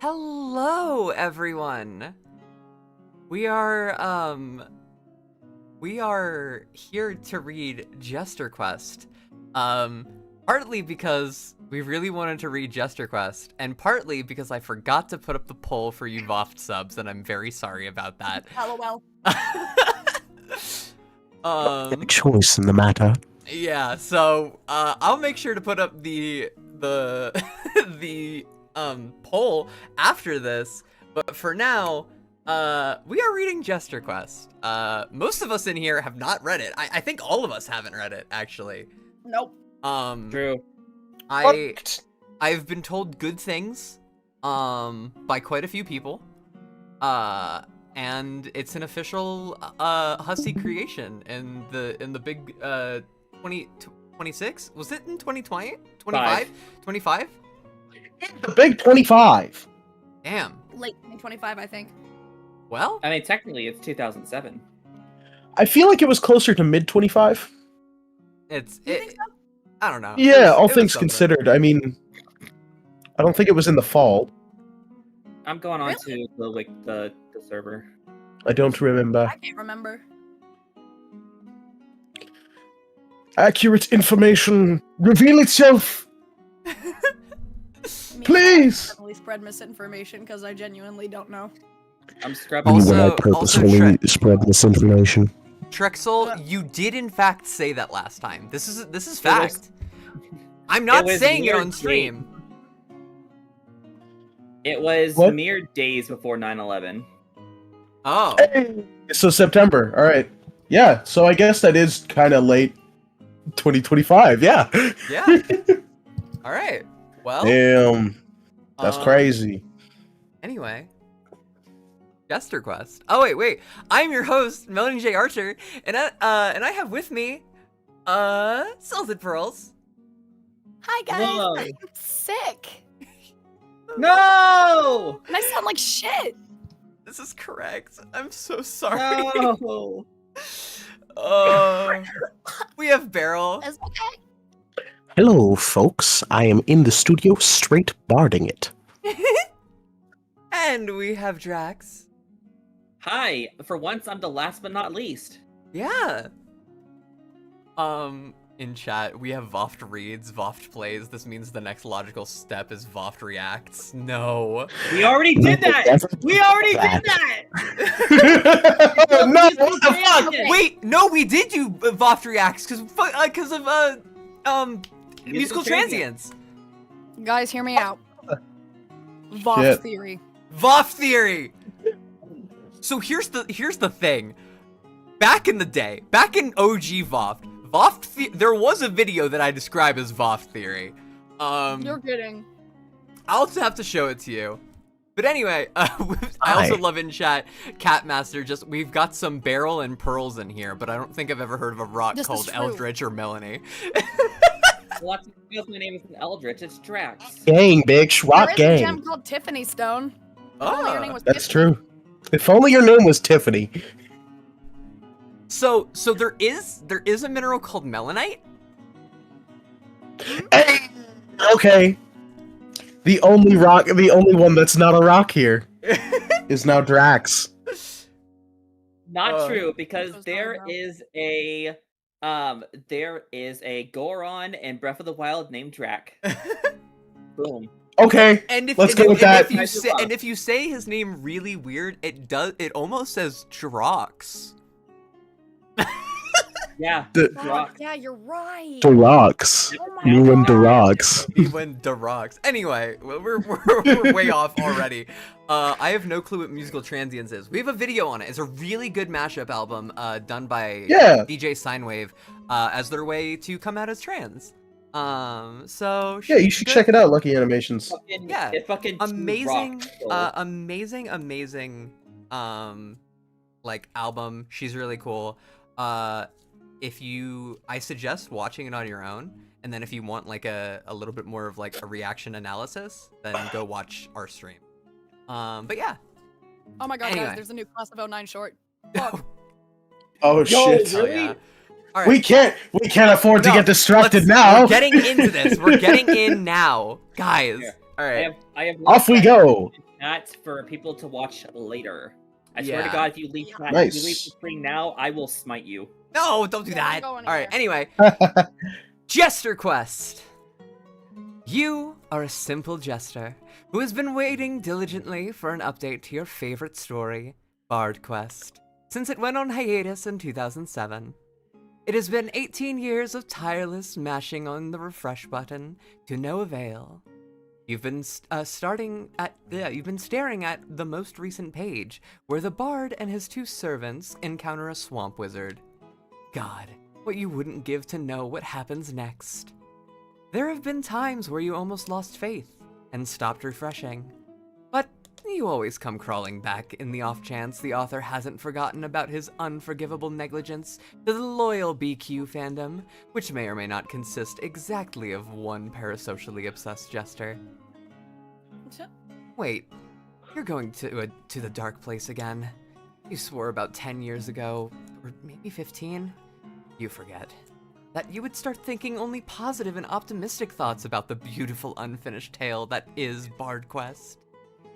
Hello, everyone. We are here to read Jester Quest. Partly because we really wanted to read Jester Quest, and partly because I forgot to put up the poll for you VOFT subs, and I'm very sorry about that. LOL. Choice in the matter. Yeah, so I'll make sure to put up the poll after this, but for now, we are reading Jester Quest. Most of us in here have not read it. I think all of us haven't read it, actually. Nope. True. I've been told good things, by quite a few people, and it's an official, Hussy creation in the big, 26? Was it in 2020? 25? 25? The big 25. Damn. Late 2025, I think. Well, I mean, technically, it's 2007. I feel like it was closer to mid 25. You think so? I don't know. Yeah, all it was things something. considered. I mean, I don't think it was in the fall. I'm going on to the server. I don't remember. I can't remember. Accurate information. Reveal itself, please. Definitely spread misinformation because I genuinely don't know. I'm scrubbing. Also- When I also purposefully Shrek. spread misinformation. Trexel, you did in fact say that last time. This is fact. I'm not was saying it mere on stream. It was What? mere days before 9/11. Oh. Hey, so September. All right. Yeah. So I guess that is kind of late 2025. Yeah. Yeah. All right. Well. Damn. That's crazy. Anyway. Jester Quest. Oh wait. I'm your host, Melanie J. Archer, and I have with me, Salted Pearls. Hi guys, Whoa. I'm sick. No! And I sound like shit. This is correct. I'm so sorry. No! We have Beryl. It's okay. Hello, folks. I am in the studio straight barding it. And we have Drax. Hi. For once, I'm the last but not least. Yeah. In chat, we have VOFT reads, VOFT plays. This means the next logical step is VOFT reacts. No. We already did that! We already did that! No, what the fuck? Okay. Wait, no, we did do VOFT reacts because of musical transients. Guys, hear me out. VOFT Shit. theory. VOFT theory. So here's the thing. Back in the day, back in OG VOFT, there was a video that I describe as VOFT theory. You're kidding. I'll also have to show it to you. But anyway, I also love in chat, Catmaster, we've got some Beryl and Pearls in here, but I don't think I've ever heard of a rock This is called true. Eldritch or Melanie. Lots of because my name isn't Eldritch, it's Drax. Gang, bitch. There Rock is a gang. gem called Tiffany Stone. If only your name was That's Tiffany. true. If only your name was Tiffany. So there is a mineral called melanite? Hey! Okay. The only one that's not a rock here is now Drax. Not true, because Those there don't know. is a Goron in Breath of the Wild named Drac. Boom. Okay. And if, Let's and go with that. If you say his name really weird, it almost says Drox. Yeah. Oh, yeah, you're right. The rocks. Oh my You and the God. rocks. He went Drox. Anyway, we're way off already. I have no clue what musical transients is. We have a video on it. It's a really good mashup album done by DJ Sinewave as their way to come out as trans. So Yeah, you should check it out, Lucky Animations. Yeah, It fucking amazing, rocks, amazing, like album. She's really cool. I suggest watching it on your own, and then if you want like a little bit more of like a reaction analysis, then go watch our stream. But yeah. Oh my god, Anyway. guys, there's a new Class of 09 short. Fuck. Oh shit. Oh, yeah. All right. We can't afford to No, get distracted let's- now. We're getting into this. We're getting in now, guys. Here. All right. I have Off we go. that for people to watch later. I swear to God, if you leave chat, Nice. if you leave the screen now, I will smite you. No, don't do that. Don't go All right, anywhere. anyway. Jester Quest. You are a simple jester who has been waiting diligently for an update to your favorite story, Bard Quest, since it went on hiatus in 2007. It has been 18 years of tireless mashing on the refresh button to no avail. You've been staring at the most recent page, where the bard and his two servants encounter a swamp wizard. God, what you wouldn't give to know what happens next. There have been times where you almost lost faith and stopped refreshing, but you always come crawling back in the off chance the author hasn't forgotten about his unforgivable negligence to the loyal BQ fandom, which may or may not consist exactly of one parasocially obsessed jester. Wait, you're going to the dark place again. You swore about 10 years ago, or maybe 15? You forget. That you would start thinking only positive and optimistic thoughts about the beautiful unfinished tale that is Bard Quest.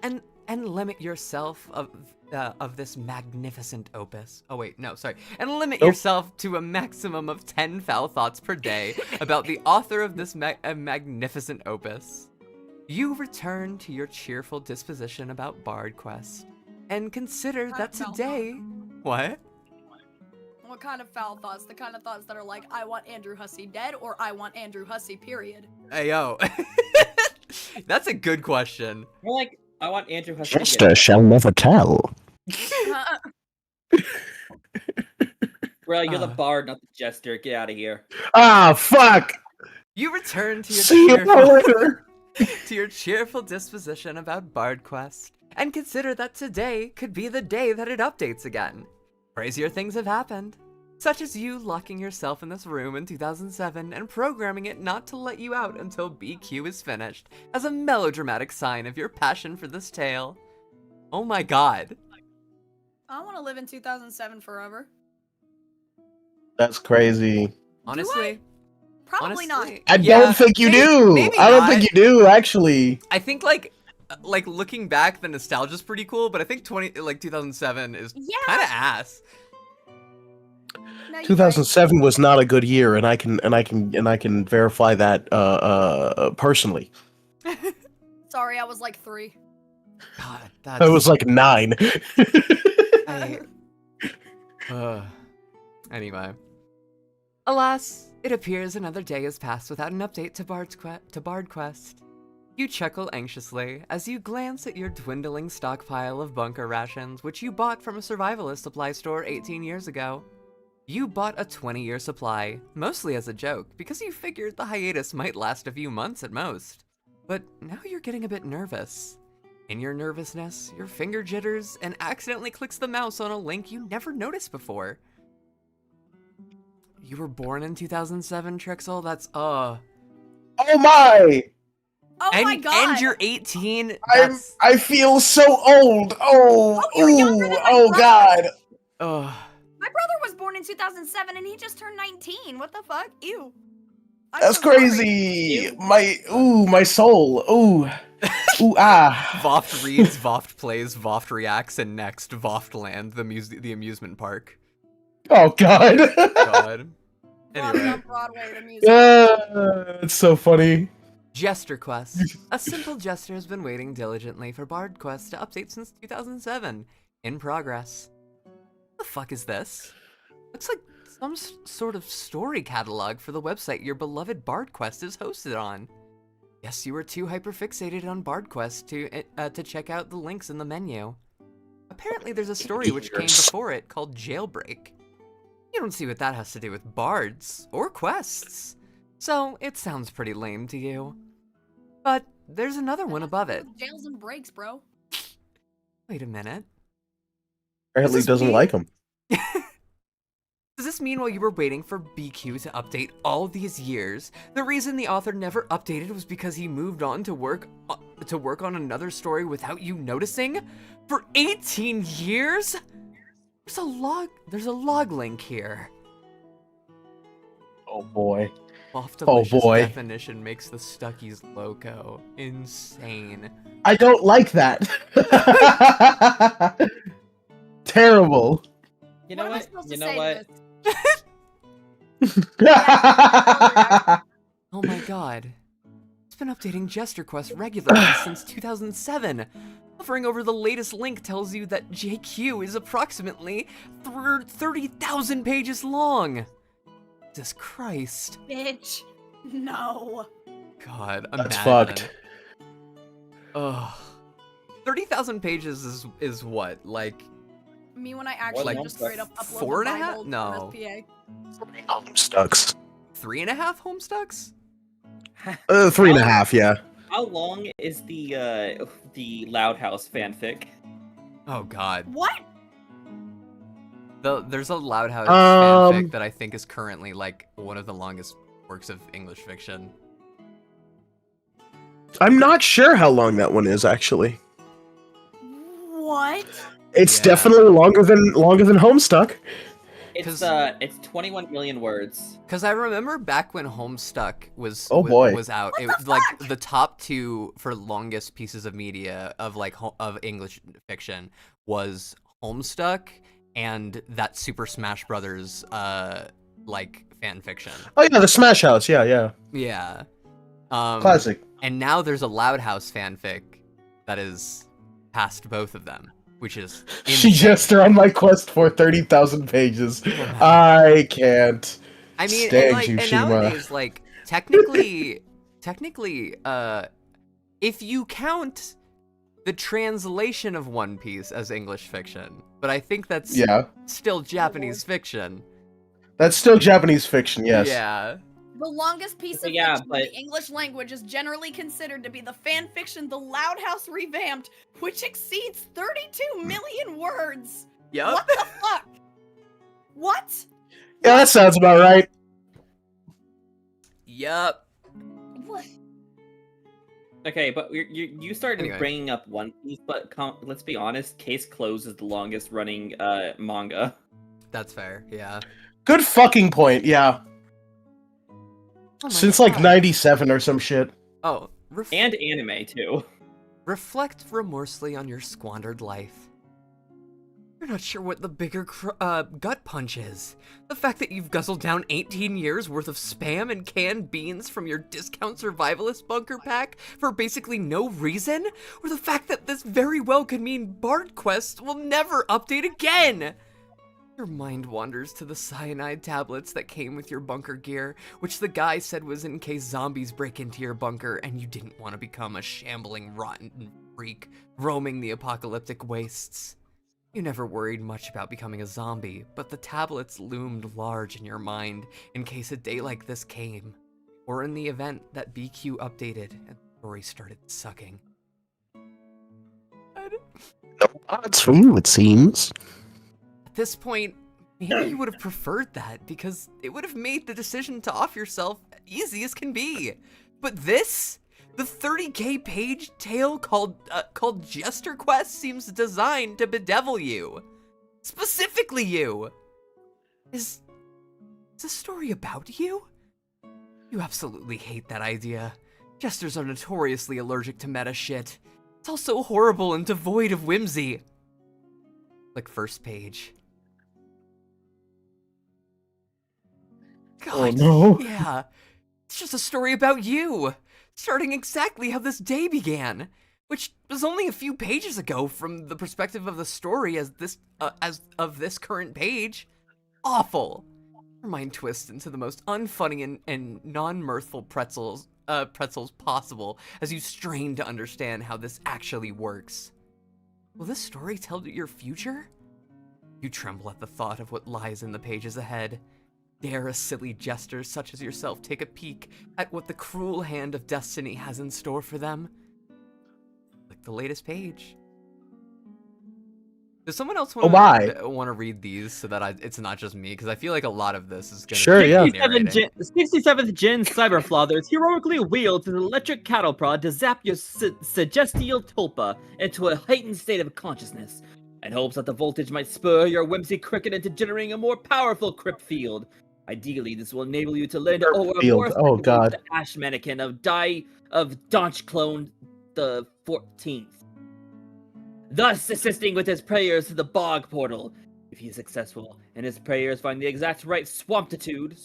And limit yourself of this magnificent opus. Oh wait, no, sorry. And limit yourself to a maximum of 10 foul thoughts per day about the author of this magnificent opus. You return to your cheerful disposition about Bard Quest, and consider that today... What? What kind of foul thoughts? The kind of thoughts that are like, I want Andrew Hussey dead, or I want Andrew Hussey, period. Hey, yo. That's a good question. More like, I want Andrew Hussey. Jester shall never tell. Bro, you're the bard, not the jester. Get out of here. Ah, fuck! You return to See your you later. to your cheerful disposition about Bard Quest, and consider that today could be the day that it updates again. Crazier things have happened, such as you locking yourself in this room in 2007 and programming it not to let you out until BQ is finished, as a melodramatic sign of your passion for this tale. Oh my god. I want to live in 2007 forever. That's crazy. Honestly. Probably not. I don't think you do. maybe I don't not. think you do, actually. I think like looking back, the nostalgia's pretty cool, but I think 2007 is kind of ass. No, 2007 was not a good year, and I can verify that personally. Sorry, I was like 3. God, I was like 9. Anyway. Alas, it appears another day has passed without an update to Bard Quest. You chuckle anxiously as you glance at your dwindling stockpile of bunker rations, which you bought from a survivalist supply store 18 years ago. You bought a 20-year supply, mostly as a joke, because you figured the hiatus might last a few months at most. But now you're getting a bit nervous. In your nervousness, your finger jitters and accidentally clicks the mouse on a link you never noticed before. You were born in 2007, Trixel? That's, Oh my! Oh my god! And you're 18? I feel so old! Oh god! Oh. My brother was born in 2007 and he just turned 19. What the fuck? Ew. That's crazy! My soul. Ooh, ah. VOFT reads, VOFT plays, VOFT reacts, and next, VOFT land, the amusement park. Oh god. God. Anyway. Broadway, the music. It's so funny. Jester Quest. A simple jester has been waiting diligently for Bard Quest to update since 2007. In progress. What the fuck is this? Looks like some sort of story catalog for the website your beloved Bard Quest is hosted on. Guess you were too hyperfixated on Bard Quest to check out the links in the menu. Apparently there's a story which came before it called Jailbreak. You don't see what that has to do with bards or quests, so it sounds pretty lame to you. But there's another one above it. Jails and breaks, bro. Wait a minute. Apparently doesn't like him. Does this mean while you were waiting for BQ to update all these years, the reason the author never updated was because he moved on to work on another story without you noticing? For 18 years? There's a log link here. Oh boy. Loftalicious definition makes the Stuckies loco. Insane. I don't like that. Terrible. You know What am I what? supposed You to know say what? to this? Oh my god. It's been updating Jester Quest regularly since 2007. Hovering over the latest link tells you that JQ is approximately 30,000 pages long. Jesus Christ. Bitch. No. God, That's imagine. fucked. Ugh. 30,000 pages is what? Like Me when I actually Like, just straight up upload 4 the and a half? Bible to No. SPA. Stucks. 3.5 Homestucks? 3.5, yeah. How long is the Loud House fanfic? Oh god. What? There's a Loud House Um, fanfic that I think is currently like one of the longest works of English fiction. I'm not sure how long that one is actually. What? It's Yeah. definitely longer than Homestuck. It's 21 million words. Because I remember back when Homestuck was Oh, boy. was out, What it the was like fuck? the top 2 for longest pieces of media of like of English fiction was Homestuck and that Super Smash Brothers like fan fiction. Oh yeah, the Smash House. Yeah. Yeah. Classic. And now there's a Loud House fanfic that is past both of them, which is She insane. Jester on my quest for 30,000 pages. Oh. I can't. I mean, stand and like, you, and Shima. nowadays, like, technically, if you count the translation of One Piece as English fiction, but I think that's still Japanese fiction. That's still Japanese fiction, yes. Yeah. The longest piece of Yeah, fiction in the English language is generally considered to be the fan fiction The Loud House Revamped, which exceeds 32 million words. Yup. What the fuck? What? Yeah, that sounds about right. Yup. What? Okay, but you started Anyway. bringing up One Piece, but let's be honest, Case Closed is the longest running manga. That's fair. Yeah. Good fucking point, yeah. Oh my Since like God. 97 or some shit. Oh. And anime, too. Reflect remorsely on your squandered life. You're not sure what the bigger gut punch is. The fact that you've guzzled down 18 years worth of spam and canned beans from your discount survivalist bunker pack for basically no reason? Or the fact that this very well could mean Bard Quest will never update again? Your mind wanders to the cyanide tablets that came with your bunker gear, which the guy said was in case zombies break into your bunker and you didn't want to become a shambling, rotten freak roaming the apocalyptic wastes. You never worried much about becoming a zombie, but the tablets loomed large in your mind in case a day like this came, or in the event that BQ updated and the story started sucking. No odds for you, it seems. At this point, maybe you would have preferred that, because it would have made the decision to off yourself easy as can be. But this? The 30k page tale called Jester Quest seems designed to bedevil you. Specifically you. Is this story about you? You absolutely hate that idea. Jesters are notoriously allergic to meta shit. It's also horrible and devoid of whimsy. Like first page. God, Oh no. yeah. It's just a story about you. Starting exactly how this day began, which was only a few pages ago from the perspective of the story as of this current page. Awful. Your mind twists into the most unfunny and non-mirthful pretzels possible as you strain to understand how this actually works. Will this story tell your future? You tremble at the thought of what lies in the pages ahead. Dare a silly jester such as yourself take a peek at what the cruel hand of destiny has in store for them? Like the latest page. Does someone else want to read these so that it's not just me? Because I feel like a lot of this is going to be narrating. 67th Gen Cyberflothers heroically wields his electric cattle prod to zap your suggestial tulpa into a heightened state of consciousness, in hopes that the voltage might spur your whimsy cricket into generating a more powerful crypt field. Ideally, this will enable you to lend over more God. the Ash Mannequin of Donch Clone the 14th. thus assisting with his prayers to the bog portal. If he is successful, and his prayers find the exact right swamplitude,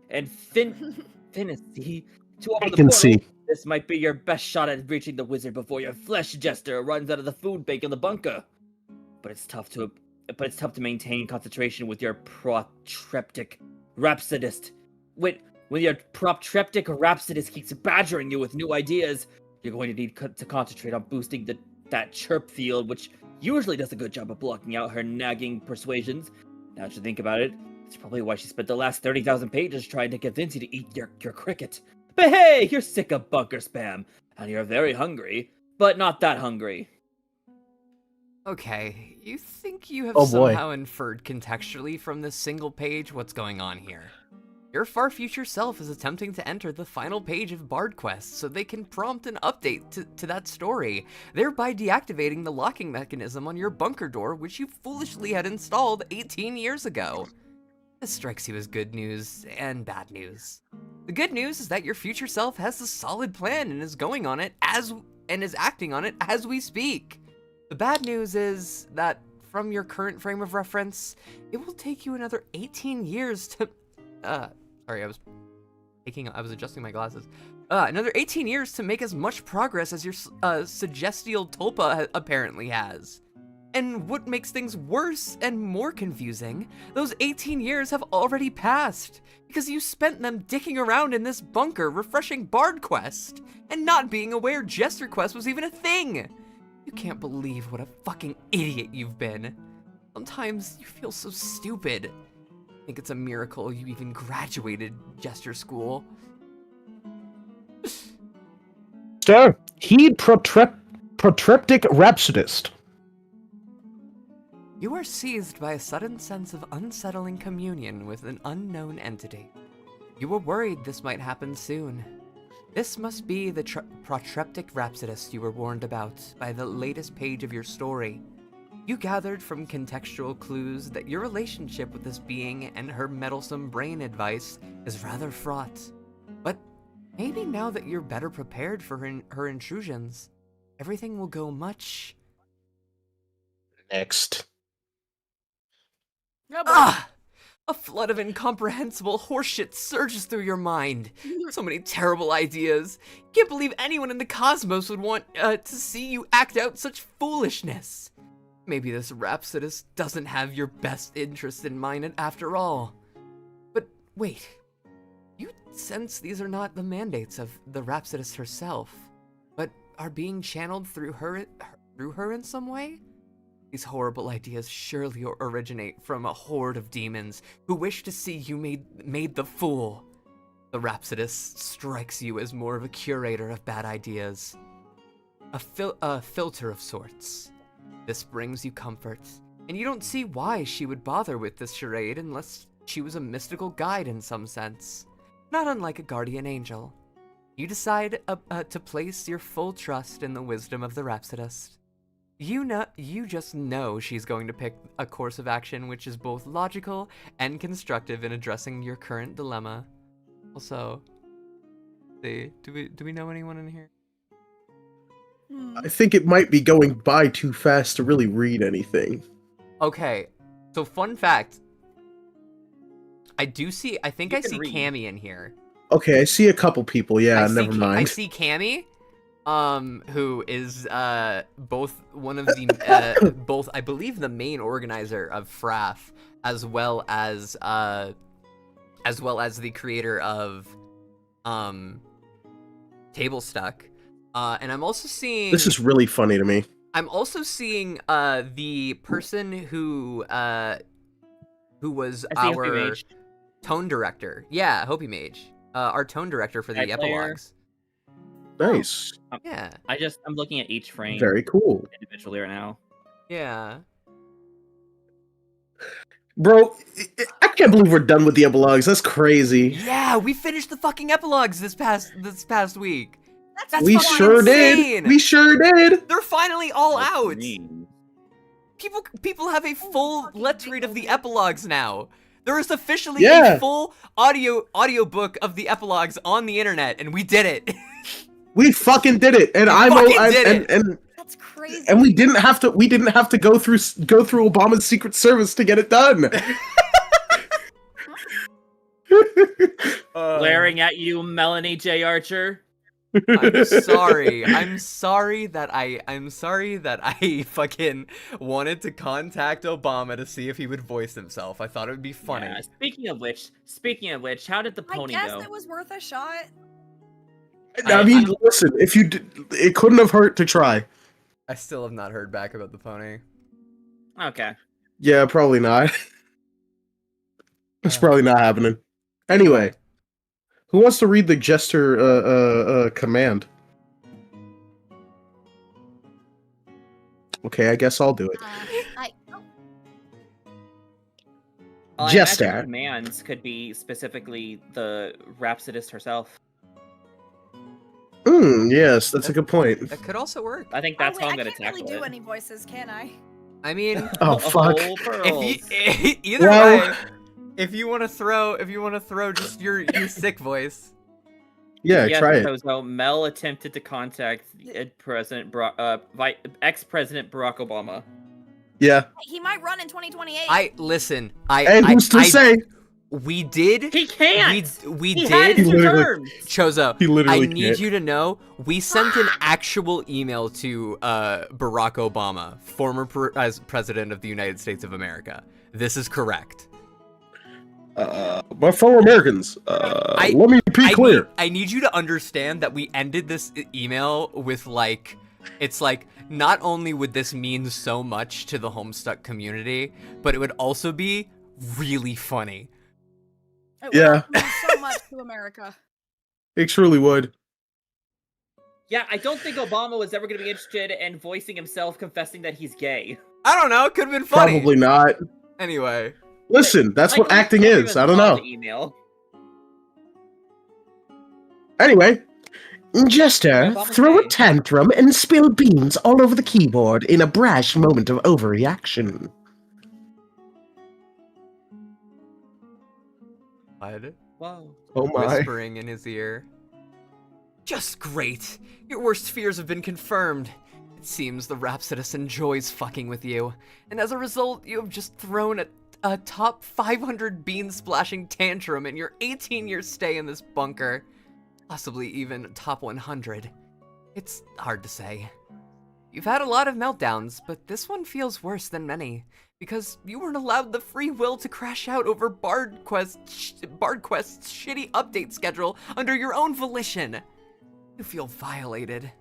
and finity to open the portal, this might be your best shot at reaching the wizard before your flesh jester runs out of the food bank in the bunker. But it's tough to maintain concentration with your protreptic rhapsodist. When your protreptic rhapsodist keeps badgering you with new ideas, you're going to need to concentrate on boosting that chirp field, which usually does a good job of blocking out her nagging persuasions. Now that you think about it, it's probably why she spent the last 30,000 pages trying to convince you to eat your cricket. But hey, you're sick of bunker spam, and you're very hungry, but not that hungry. Okay, you think you have somehow inferred contextually from this single page what's going on here. Your far future self is attempting to enter the final page of Bard Quest so they can prompt an update to that story, thereby deactivating the locking mechanism on your bunker door, which you foolishly had installed 18 years ago. This strikes you as good news and bad news. The good news is that your future self has a solid plan and is going on it is acting on it as we speak. The bad news is that from your current frame of reference, it will take you another 18 years to sorry, I was adjusting my glasses. Another 18 years to make as much progress as your suggestial tulpa apparently has. And what makes things worse and more confusing, those 18 years have already passed, because you spent them dicking around in this bunker refreshing Bard Quest, and not being aware Jester Quest was even a thing! You can't believe what a fucking idiot you've been. Sometimes you feel so stupid. I think it's a miracle you even graduated Jester School. Sir, heed protreptic rhapsodist. You are seized by a sudden sense of unsettling communion with an unknown entity. You were worried this might happen soon. This must be the protreptic rhapsodist you were warned about by the latest page of your story. You gathered from contextual clues that your relationship with this being and her meddlesome brain advice is rather fraught. But maybe now that you're better prepared for her intrusions, everything will go much... Next. A flood of incomprehensible horseshit surges through your mind. So many terrible ideas. Can't believe anyone in the cosmos would want to see you act out such foolishness. Maybe this rhapsodist doesn't have your best interest in mind after all. But wait, you sense these are not the mandates of the rhapsodist herself, but are being channeled through her in some way? These horrible ideas surely originate from a horde of demons who wish to see you made the fool. The rhapsodist strikes you as more of a curator of bad ideas. A filter of sorts. This brings you comfort, and you don't see why she would bother with this charade unless she was a mystical guide in some sense. Not unlike a guardian angel. You decide to place your full trust in the wisdom of the rhapsodist. You just know she's going to pick a course of action which is both logical and constructive in addressing your current dilemma. Also, do we know anyone in here? I think it might be going by too fast to really read anything. Okay, so fun fact. I think I see Cammy in here. Okay, I see a couple people, yeah, never mind. I see Cammy. Who is both one of the both I believe the main organizer of Fraff, as well as the creator of Table Stuck. And I'm also seeing this is really funny to me. I'm also seeing the person who was our tone director. Yeah, Hopi Mage. Our tone director for the epilogues. Nice. Yeah. I'm looking at each frame. Very cool. Individually right now. Yeah. Bro, I can't believe we're done with the epilogues. That's crazy. Yeah, we finished the fucking epilogues this past week. That's we sure insane. did. We sure did. They're finally all out. People have a full let's read of the epilogues now. There is officially a full audio book of the epilogues on the internet, and we did it. We fucking did it, and It's crazy. And we didn't have to go through Obama's Secret Service to get it done. Glaring at you, Melanie J. Archer. I'm sorry. I'm sorry that I fucking wanted to contact Obama to see if he would voice himself. I thought it would be funny. Yeah, speaking of which, how did the pony I guess go? it was worth a shot. I mean, listen, if you it couldn't have hurt to try. I still have not heard back about the pony. Okay. Yeah, probably not. It's probably not happening. Anyway, who wants to read the Jester command? Okay, I guess I'll do it. Well, Jester. I imagine commands could be specifically the Rhapsodist herself. Yes, that's a good point. That could also work. I think that's how I'm I gonna can't tackle really do it. any voices, can I? I mean, Oh fuck. Whole pearls. either Well- way, if you want to throw just your sick voice. Yeah, Yes, try it. So Mel attempted to contact ex-President Barack Obama. Yeah. He might run in 2028. And who's to say? We did. He can't. We He had did. his He literally- terms. Chozo, He literally I need can't. you to know, we sent an actual email to Barack Obama, former president of the United States of America. This is correct. My fellow Americans, let me be clear. I need you to understand that we ended this email with it's like, not only would this mean so much to the Homestuck community, but it would also be really funny. It Yeah. will mean so much to America. It truly would. Yeah, I don't think Obama was ever going to be interested in voicing himself, confessing that he's gay. I don't know, it could have been funny. Probably not. Anyway. Listen, that's what Like, acting he is. even I don't saw know. the email. Anyway, Jester, Obama's throw a gay. tantrum and spill beans all over the keyboard in a brash moment of overreaction. What? Whoa. Oh my. Whispering in his ear. Just great. Your worst fears have been confirmed. It seems the Rhapsodist enjoys fucking with you, and as a result, you have just thrown a top 500 bean splashing tantrum in your 18-year stay in this bunker. Possibly even top 100. It's hard to say. You've had a lot of meltdowns, but this one feels worse than many, because you weren't allowed the free will to crash out over Bard Quest's shitty update schedule under your own volition. You feel violated.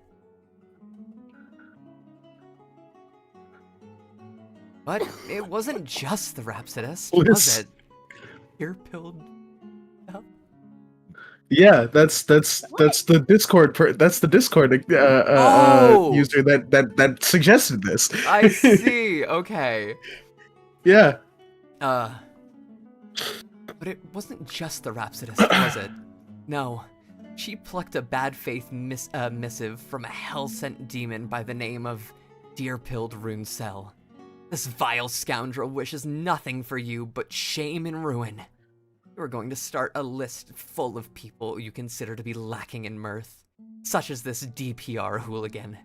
But it wasn't just the Rhapsodist, was it? Ear-pilled. Yeah, that's the Discord user that suggested this. I see. Okay. Yeah. But it wasn't just the Rhapsodist, was it? No. She plucked a bad faith missive from a hell-sent demon by the name of Deer-Pilled Runecell. This vile scoundrel wishes nothing for you but shame and ruin. You are going to start a list full of people you consider to be lacking in mirth, such as this DPR hooligan.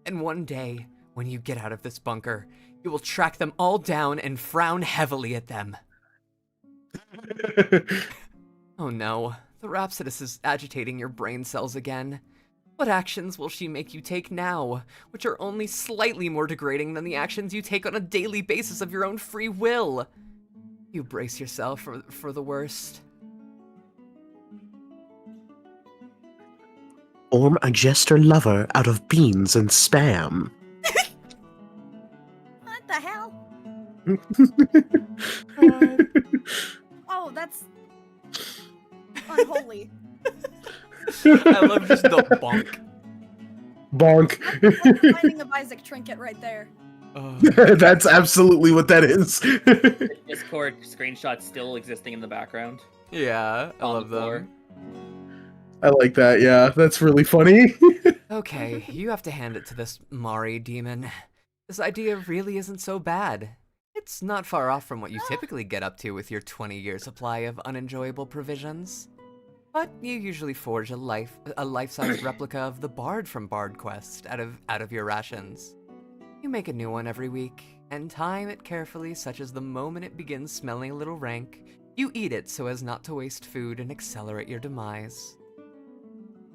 And one day, when you get out of this bunker, you will track them all down and frown heavily at them. Oh no, the Rhapsodist is agitating your brain cells again. What actions will she make you take now, which are only slightly more degrading than the actions you take on a daily basis of your own free will? You brace yourself for the worst. Form a Jester lover out of beans and spam. What the hell? Oh, that's unholy. I love just the bonk. Bonk. That's finding a Isaac trinket right there. That's absolutely what that is. Discord screenshots still existing in the background. Yeah, I On love the floor. them. I like that, yeah. That's really funny. Okay, you have to hand it to this Mari demon. This idea really isn't so bad. It's not far off from what you typically get up to with your 20-year supply of unenjoyable provisions. But you usually forge a life-size replica of the Bard from Bard Quest out of your rations. You make a new one every week, and time it carefully, such as the moment it begins smelling a little rank, you eat it so as not to waste food and accelerate your demise.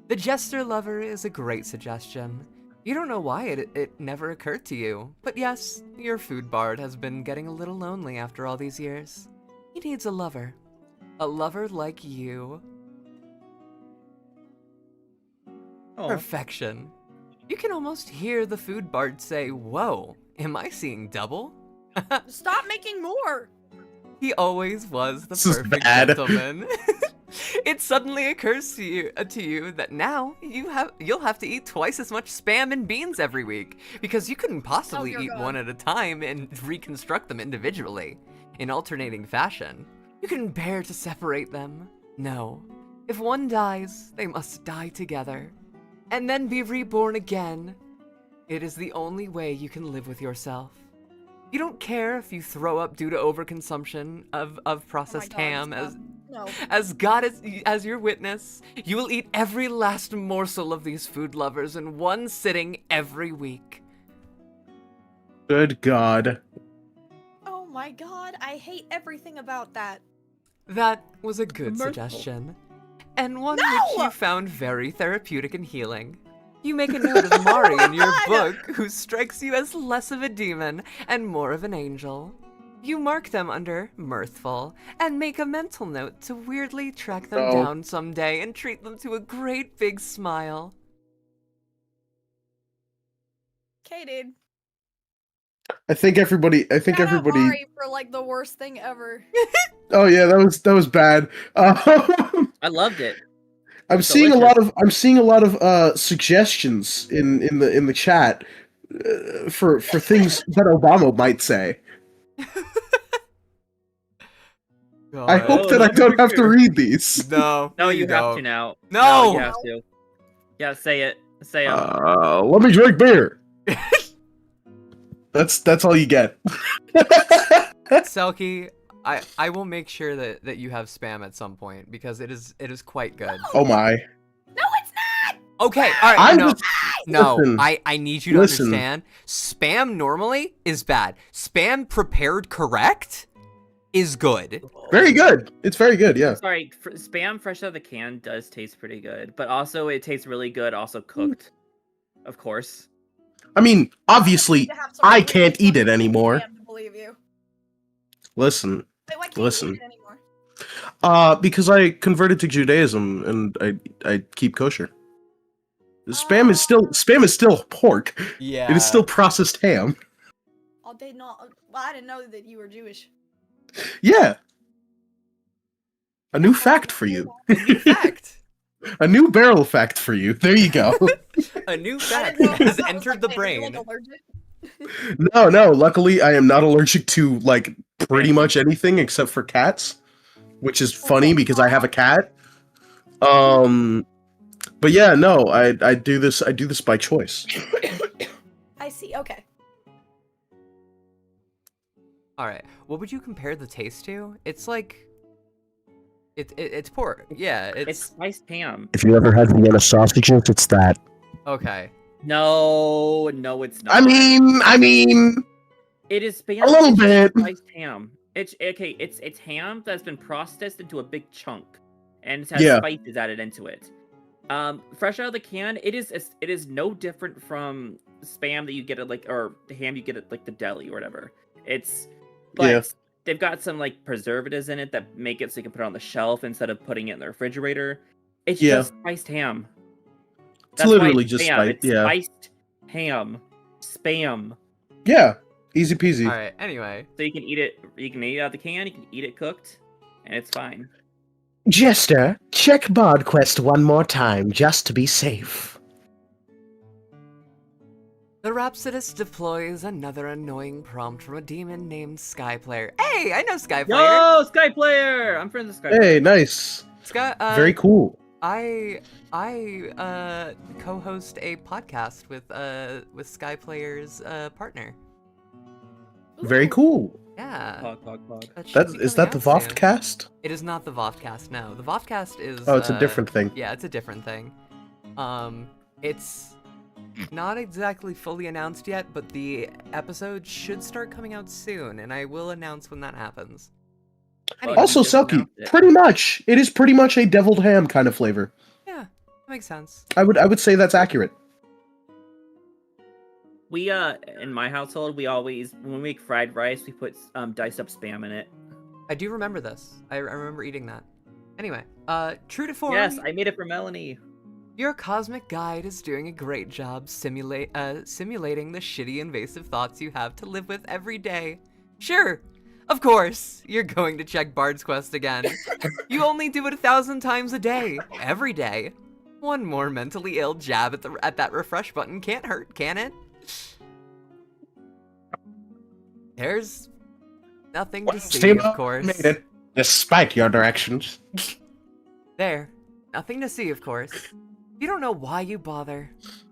The Jester Lover is a great suggestion. You don't know why it never occurred to you, but yes, your food bard has been getting a little lonely after all these years. He needs a lover. A lover like you. Oh. Perfection. You can almost hear the food bard say, "Whoa, am I seeing double?" Stop making more. He always was the This is perfect bad. gentleman. It suddenly occurs to you that now you'll have to eat twice as much spam and beans every week, because you couldn't possibly you're eat gone. one at a time and reconstruct them individually in alternating fashion. You couldn't bear to separate them. No. If one dies, they must die together, and then be reborn again. It is the only way you can live with yourself. You don't care if you throw up due to overconsumption of processed ham, No. as God as your witness. You will eat every last morsel of these food lovers in one sitting every week. Good God. Oh my god, I hate everything about that. That was a good Merciful. suggestion, and one No! which you found very therapeutic and healing. You make a note of Mari in your book, who strikes you as less of a demon and more of an angel. You mark them under mirthful, and make a mental note to weirdly track them No. down someday and treat them to a great big smile. Okay, dude. I think everybody. Shout out Mari for like the worst thing ever. Oh yeah, that was bad. I loved it. I'm seeing a lot of suggestions in the chat for things that Obama might say. I hope that I don't have to read these. No. No, you have don't. to now. No! you have to. Yeah, say it. Say it. Let me drink beer. That's all you get. Selkie, I will make sure that you have spam at some point, because it is quite good. Oh my. No, it's not! Okay, all right. I No, just- no. listen, I need you to listen. understand. Spam normally is bad. Spam prepared correct is good. Very good. It's very good. Yeah. Sorry, spam fresh out of the can does taste pretty good, but also it tastes really good also cooked. Of course. I mean, obviously, To have some I really can't eat it fucking anymore. spam to believe you. Listen, Wait, why can't Listen. you eat it anymore? because I converted to Judaism and I keep kosher. Spam is still pork. Yeah. It is still processed ham. Oh, they not. Well, I didn't know that you were Jewish. Yeah. A new fact for you. fact. A new barrel fact for you. There you go. A new I fact didn't know if has that was, entered like, the maybe, brain. like, allergic. No. Luckily, I am not allergic to like pretty much anything except for cats, which is funny because I have a cat. But yeah, no, I do this by choice. I see. Okay. All right. What would you compare the taste to? It's like it's pork. Yeah, It's spiced ham. If you ever had Vienna sausages, it's that. okay. No, it's not. I mean, it is spam. a little bit. Spiced ham. It's okay. It's ham that's been processed into a big chunk, and it has Yeah. spices added into it. Fresh out of the can, it is no different from spam that you get at or the ham you get at like the deli or whatever. But they've got some like preservatives in it that make it so you can put it on the shelf instead of putting it in the refrigerator. It's just spiced ham. It's literally just spam. spiced. Yeah. Spiced ham. Spam. Yeah. Easy peasy. All right. Anyway. So you can eat it. You can eat it out of the can. You can eat it cooked, and it's fine. Jester, check Bard Quest one more time, just to be safe. The Rhapsodist deploys another annoying prompt from a demon named Skyplayer. Hey, I know Skyplayer. Yo, Sky Player! I'm friends with Sky Player. Hey, nice. Sky. Very cool. I co-host a podcast with Skyplayer's partner. Very cool. Yeah. Is that the VOFT cast? It is not the VOFT cast. No, the VOFT cast is. Oh, it's a different thing. Yeah, it's a different thing. It's not exactly fully announced yet, but the episode should start coming out soon, and I will announce when that happens. Anyway, also, Selkie, pretty much, it is pretty much a deviled ham kind of flavor. Yeah, that makes sense. I would say that's accurate. We in my household, we always when we make fried rice, we put diced up Spam in it. I do remember this. I remember eating that. Anyway, true to form. Yes, I made it for Melanie. Your cosmic guide is doing a great job simulating the shitty invasive thoughts you have to live with every day. Sure, of course, you're going to check Bard's Quest again. You only do it 1,000 times a day, every day. One more mentally ill jab at that refresh button can't hurt, can it? There's nothing to see, of course. Made it, despite your directions. There, nothing to see, of course. You don't know why you bother.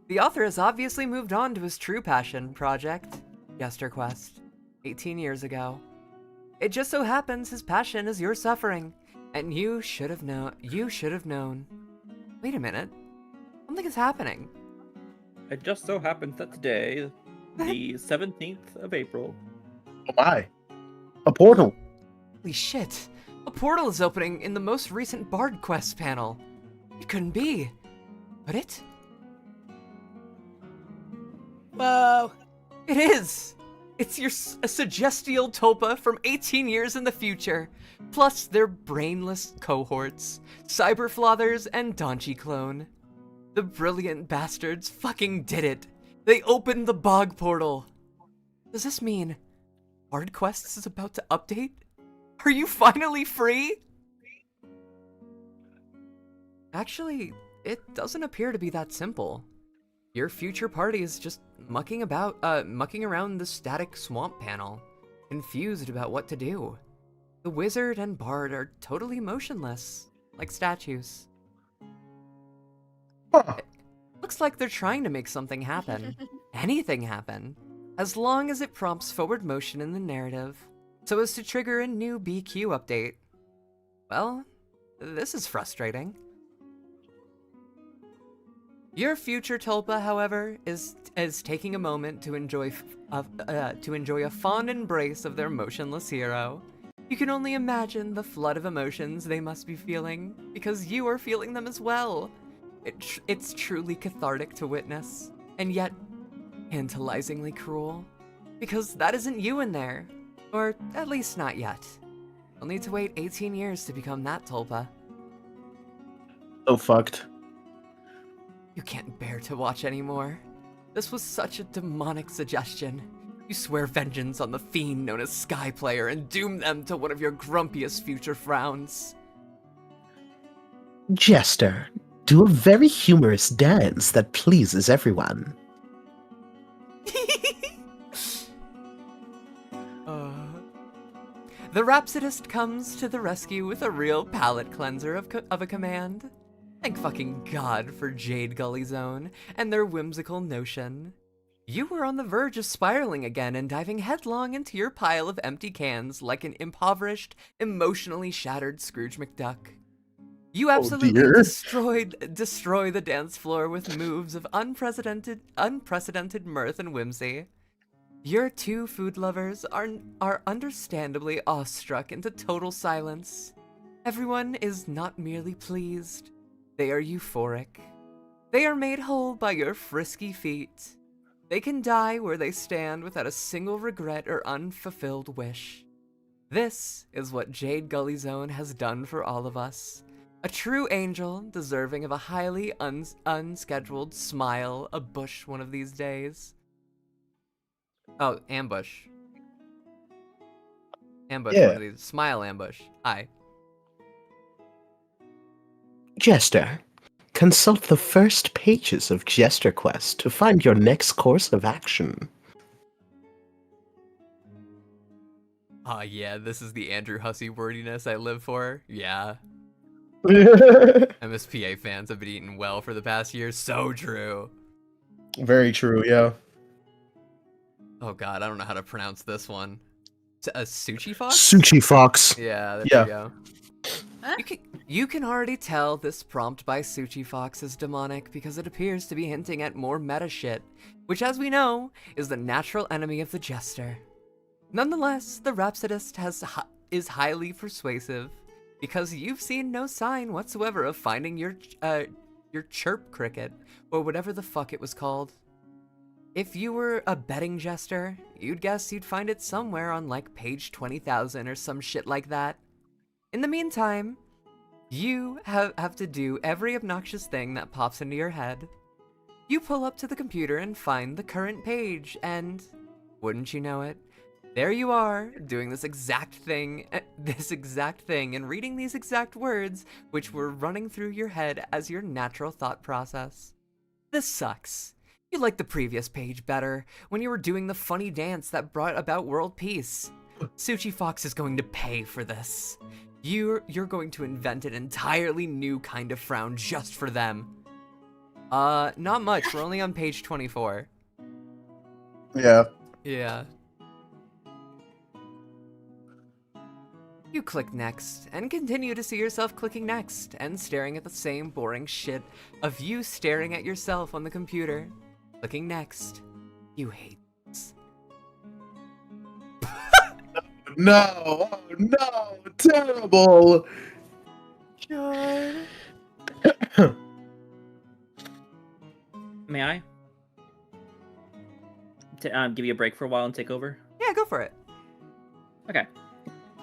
The author has obviously moved on to his true passion project, Jester Quest, 18 years ago. It just so happens his passion is your suffering, and you should have known. Wait a minute. Something is happening. It just so happens that today, the 17th of April. Oh my. A portal. Holy shit. A portal is opening in the most recent Bard Quest panel. It couldn't be. Could it? Whoa. It is! It's your suggestial tulpa from 18 years in the future, plus their brainless cohorts, Cyberflothers and Donchi Clone. The brilliant bastards fucking did it. They opened the bog portal. Does this mean Bard Quests is about to update? Are you finally free? Actually, it doesn't appear to be that simple. Your future party is just mucking around the static swamp panel, confused about what to do. The wizard and bard are totally motionless, like statues. Huh. It looks like they're trying to make something happen, anything happen, as long as it prompts forward motion in the narrative, so as to trigger a new BQ update. Well, this is frustrating. Your future tulpa, however, is taking a moment to enjoy a fond embrace of their motionless hero. You can only imagine the flood of emotions they must be feeling, because you are feeling them as well. It's truly cathartic to witness, and yet tantalizingly cruel, because that isn't you in there, or at least not yet. You'll need to wait 18 years to become that tulpa. So fucked. You can't bear to watch anymore. This was such a demonic suggestion. You swear vengeance on the fiend known as Skyplayer and doom them to one of your grumpiest future frowns. Jester, do a very humorous dance that pleases everyone. The Rhapsodist comes to the rescue with a real palate cleanser of a command. Thank fucking God for Jade Gully Zone and their whimsical notion. You were on the verge of spiraling again and diving headlong into your pile of empty cans like an impoverished, emotionally shattered Scrooge McDuck. You absolutely destroy the dance floor with moves of unprecedented mirth and whimsy. Your two food lovers are understandably awestruck into total silence. Everyone is not merely pleased. They are euphoric. They are made whole by your frisky feat. They can die where they stand without a single regret or unfulfilled wish. This is what Jade Gully Zone has done for all of us. A true angel deserving of a highly unscheduled smile, a bush one of these days. Oh, ambush. Ambush one of these. Smile ambush. Aye. Jester, consult the first pages of Jester Quest to find your next course of action. Yeah, this is the Andrew Hussey wordiness I live for. Yeah. MSPA fans have been eating well for the past year. So true. Very true, yeah. Oh god, I don't know how to pronounce this one. A Suchi Fox? Suchi Fox. Yeah, there Yeah. you go. Huh? You can already tell this prompt by Suchi Fox is demonic because it appears to be hinting at more meta shit, which as we know, is the natural enemy of the Jester. Nonetheless, the Rhapsodist is highly persuasive, because you've seen no sign whatsoever of finding your chirp cricket, or whatever the fuck it was called. If you were a betting jester, you'd guess you'd find it somewhere on like page 20,000 or some shit like that. In the meantime, you have to do every obnoxious thing that pops into your head. You pull up to the computer and find the current page, and wouldn't you know it, there you are, doing this exact thing, and reading these exact words, which were running through your head as your natural thought process. This sucks. You liked the previous page better, when you were doing the funny dance that brought about world peace. Suchi Fox is going to pay for this. You're going to invent an entirely new kind of frown just for them. Not much, we're only on page 24. Yeah. Yeah. You click next, and continue to see yourself clicking next, and staring at the same boring shit of you staring at yourself on the computer. Clicking next. You hate this. No, oh no, terrible. God. May I? Give you a break for a while and take over? Yeah, go for it. Okay.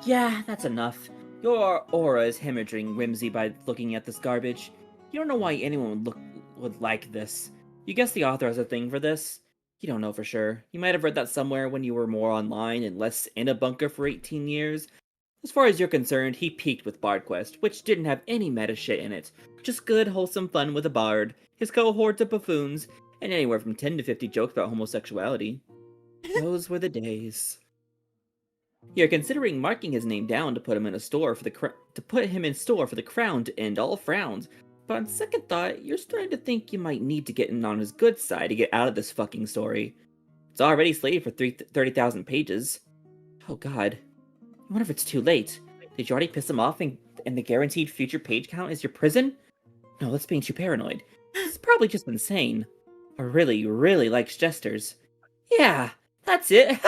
Yeah, that's enough. Your aura is hemorrhaging whimsy by looking at this garbage. You don't know why anyone would like this. You guess the author has a thing for this? You don't know for sure. You might have read that somewhere when you were more online and less in a bunker for 18 years. As far as you're concerned, he peaked with Bard Quest, which didn't have any meta shit in it. Just good, wholesome fun with a bard, his cohorts of buffoons, and anywhere from 10 to 50 jokes about homosexuality. Those were the days. You're considering marking his name down to put him in store for the crown to end all frowns. But on second thought, you're starting to think you might need to get in on his good side to get out of this fucking story. It's already slated for 30,000 pages. Oh god. I wonder if it's too late. Did you already piss him off and the guaranteed future page count is your prison? No, that's being too paranoid. This is probably just insane. Or really, really likes jesters. Yeah, that's it.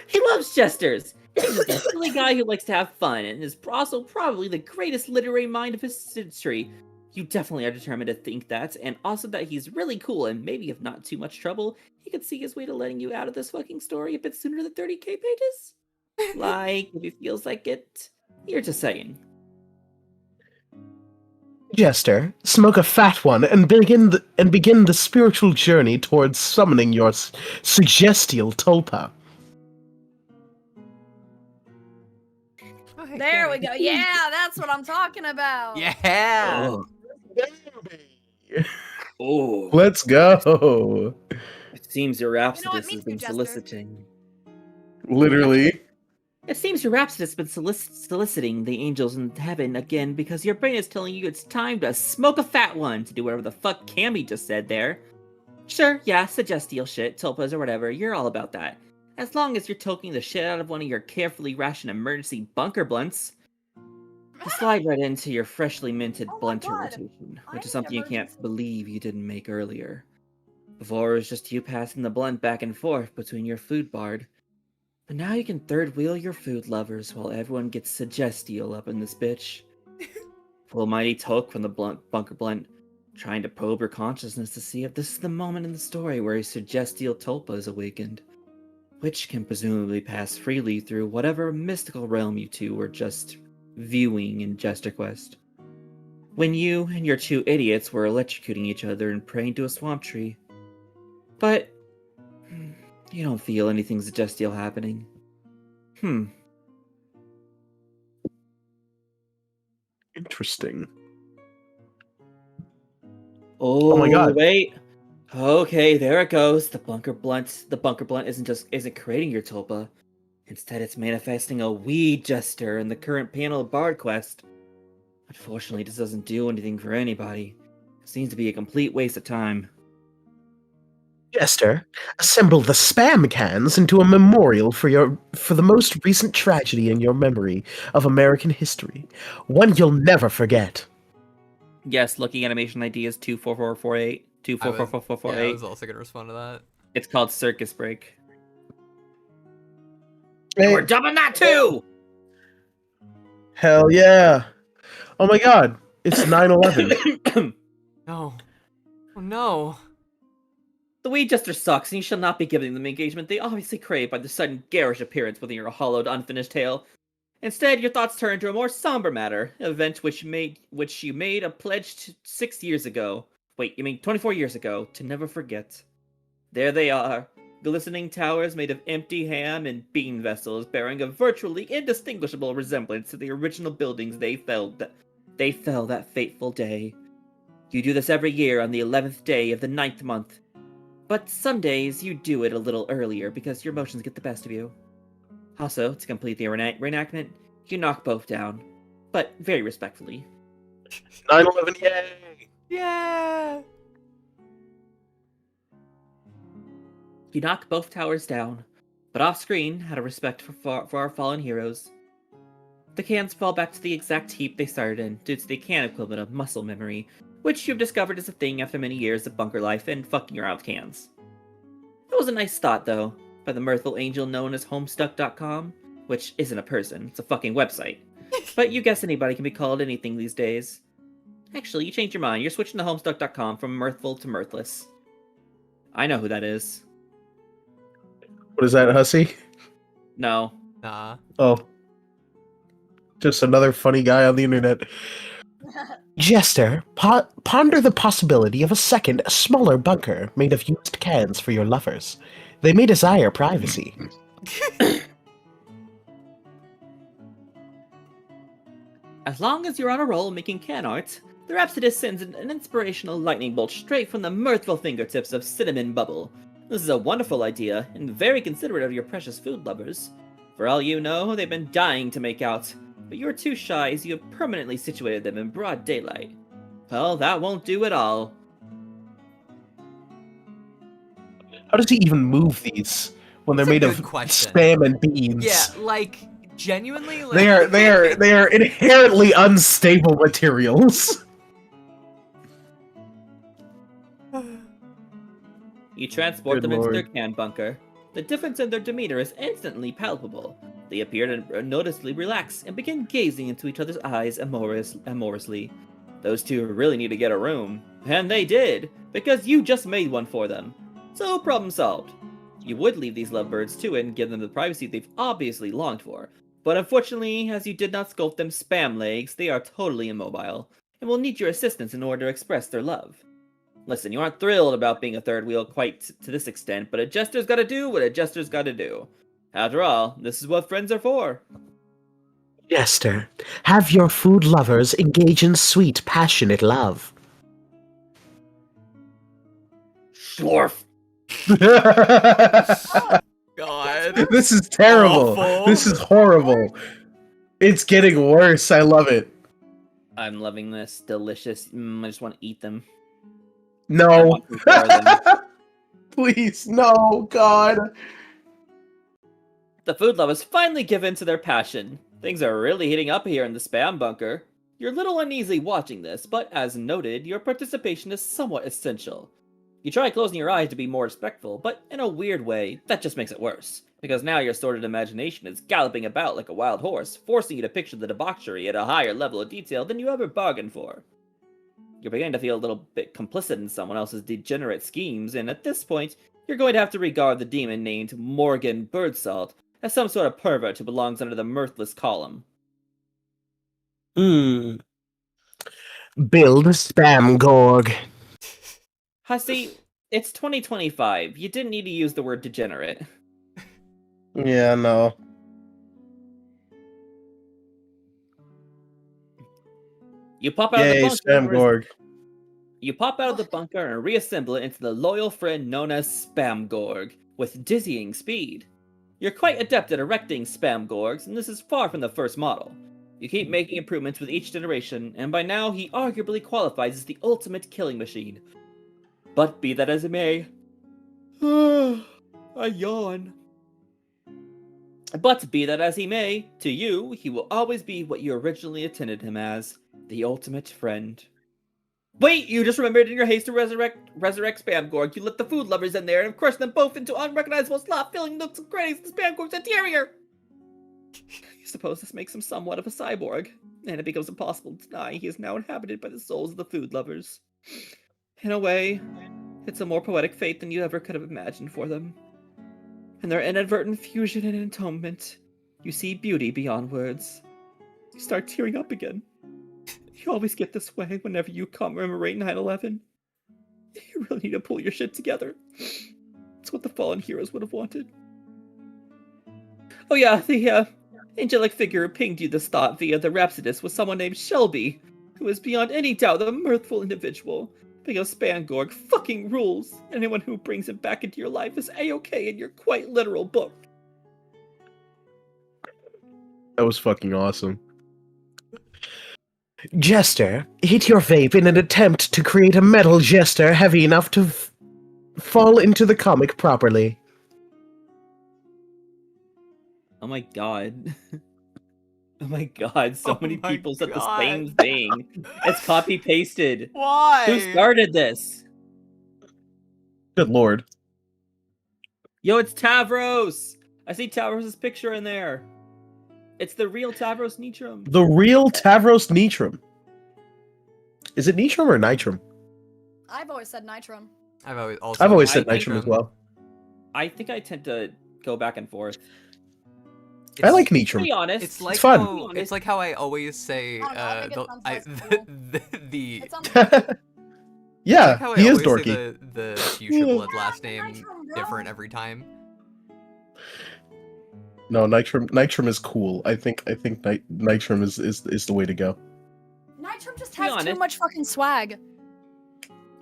He loves jesters. He's a silly guy who likes to have fun, and is also probably the greatest literary mind of his century. You definitely are determined to think that, and also that he's really cool, and maybe if not too much trouble, he could see his way to letting you out of this fucking story a bit sooner than 30k pages? Like, if he feels like it. You're just saying. Jester, smoke a fat one and begin the spiritual journey towards summoning your suggestial tulpa. Oh, hey, There we Kenny. go. Yeah, that's what I'm talking about. Yeah. Oh. Oh. Let's go. It seems your Rhapsodist me has too, been Jester. soliciting. Literally. It seems your Rhapsodist has been soliciting the angels in heaven again because your brain is telling you it's time to smoke a fat one, to do whatever the fuck Cammy just said there. Sure, yeah, suggestial shit, tulpas or whatever, you're all about that. As long as you're toking the shit out of one of your carefully rationed emergency bunker blunts. You slide right into your freshly minted Oh my blunter God. rotation, I which is need something you can't emergency. believe you didn't make earlier. Before it was just you passing the blunt back and forth between your food bard. But now you can third wheel your food lovers while everyone gets suggestial up in this bitch. Full mighty toke from the bunker blunt, trying to probe your consciousness to see if this is the moment in the story where a suggestial tulpa is awakened, which can presumably pass freely through whatever mystical realm you two were just viewing in Jester Quest. When you and your two idiots were electrocuting each other and praying to a swamp tree. But you don't feel anything suggestial happening. Interesting. Oh my God. Wait. Okay, there it goes. The bunker blunt isn't creating your tulpa. Instead, it's manifesting a wee jester in the current panel of Bard Quest. Unfortunately, this doesn't do anything for anybody. It seems to be a complete waste of time. Jester, assemble the spam cans into a memorial for the most recent tragedy in your memory of American history. One you'll never forget. Yes, Lucky Animation ID is 24448. Yeah, I 244448. was also gonna respond to that. It's called Circus Break. Hey, We're dubbing that too! hell yeah! Oh my god, it's 9/11. No. Oh no. The Weed Jester sucks, and you shall not be giving them the engagement they obviously crave by the sudden garish appearance within your hollowed, unfinished tale. Instead, your thoughts turn to a more somber matter, an event which you made a pledge to 6 years ago. Wait, you mean 24 years ago, to never forget. There they are, glistening towers made of empty ham and bean vessels, bearing a virtually indistinguishable resemblance to the original buildings they fell that fateful day. You do this every year on the 11th day of the 9th month. But some days you do it a little earlier because your emotions get the best of you. Also, to complete the reenactment, you knock both down, but very respectfully. 9/11, yay! Yeah. You knock both towers down, but off-screen, out of respect for our fallen heroes, the cans fall back to the exact heap they started in due to the can equivalent of muscle memory, which you've discovered is a thing after many years of bunker life and fucking around with cans. It was a nice thought, though, by the mirthful angel known as Homestuck.com, which isn't a person, it's a fucking website. But you guess anybody can be called anything these days. Actually, you changed your mind. You're switching to Homestuck.com from mirthful to mirthless. I know who that is. What is that, Hussy? No. Nah. Oh. Just another funny guy on the internet. Jester, ponder the possibility of a second, smaller bunker made of used cans for your lovers. They may desire privacy. As long as you're on a roll making can art, the Rhapsodist sends an inspirational lightning bolt straight from the mirthful fingertips of Cinnamon Bubble. This is a wonderful idea, and very considerate of your precious food lovers. For all you know, they've been dying to make out, but you're too shy as you have permanently situated them in broad daylight. Well, that won't do at all. How does he even move these when they're That's a made good of question. spam and beans? Yeah, like genuinely, like They are inherently unstable materials. You transport Good them into their lord. can bunker. The difference in their demeanor is instantly palpable. They appear to noticeably relax and begin gazing into each other's eyes amorously. Those two really need to get a room. And they did, because you just made one for them. So, problem solved. You would leave these lovebirds to it and give them the privacy they've obviously longed for. But unfortunately, as you did not sculpt them spam legs, they are totally immobile, and will need your assistance in order to express their love. Listen, you aren't thrilled about being a third wheel quite to this extent, but a jester's gotta do what a jester's gotta do. After all, this is what friends are for. Jester, have your food lovers engage in sweet, passionate love. Schlorf! God. This is terrible. Awful. This is horrible. It's getting worse. I love it. I'm loving this. Delicious. I just want to eat them. I No. want to devour them. Please, no, God. The food lovers finally give in to their passion. Things are really heating up here in the spam bunker. You're a little uneasy watching this, but as noted, your participation is somewhat essential. You try closing your eyes to be more respectful, but in a weird way, that just makes it worse. Because now your sordid imagination is galloping about like a wild horse, forcing you to picture the debauchery at a higher level of detail than you ever bargained for. You're beginning to feel a little bit complicit in someone else's degenerate schemes, and at this point, you're going to have to regard the demon named Morgan Birdsalt as some sort of pervert who belongs under the mirthless column. Build spam gorg. Hussy, it's 2025. You didn't need to use the word degenerate. Yeah, no. You pop out of Yay, the Spam bunker. Gorg. You pop out of the bunker and reassemble it into the loyal friend known as Spam Gorg, with dizzying speed. You're quite adept at erecting Spam Gorgs, and this is far from the first model. You keep making improvements with each generation, and by now he arguably qualifies as the ultimate killing machine. But be that as it may, I yawn. But be that as he may, to you, he will always be what you originally intended him as, the ultimate friend. Wait, you just remembered in your haste to resurrect Spam Gorg, you let the food lovers in there and crushed them both into unrecognizable slot-filling nooks and crannies in Spam Gorg's interior! You suppose this makes him somewhat of a cyborg, and it becomes impossible to deny he is now inhabited by the souls of the food lovers. In a way, it's a more poetic fate than you ever could have imagined for them. In their inadvertent fusion and entombment, you see beauty beyond words. You start tearing up again. You always get this way whenever you commemorate 9/11. You really need to pull your shit together. It's what the fallen heroes would have wanted. Oh yeah, the angelic figure who pinged you this thought via the Rhapsodist was someone named Shelby, who is beyond any doubt a mirthful individual. Because Spangorg fucking rules. Anyone who brings him back into your life is A-okay in your quite literal book. That was fucking awesome. Jester, hit your vape in an attempt to create a metal jester heavy enough to fall into the comic properly. Oh my god. Oh my god, so many people said the same thing. It's copy-pasted. Why? Who started this? Good lord. Yo, it's Tavros! I see Tavros' picture in there. It's the real Tavros Nitram. The real Tavros Nitram. Is it Nitram or Nitram? I've always said Nitram. I've always said Nitram as well. I think I tend to go back and forth. I like Nitram. To be honest, It's like fun. How, it's like how I always say I don't know, I think the It sounds Yeah, like how I he is always say dorky. the fuchsia blood last name Nitram, bro. different every time. No, Nitram is cool. I think Nitram is the way to go. Nitram just To be has too honest- much fucking swag.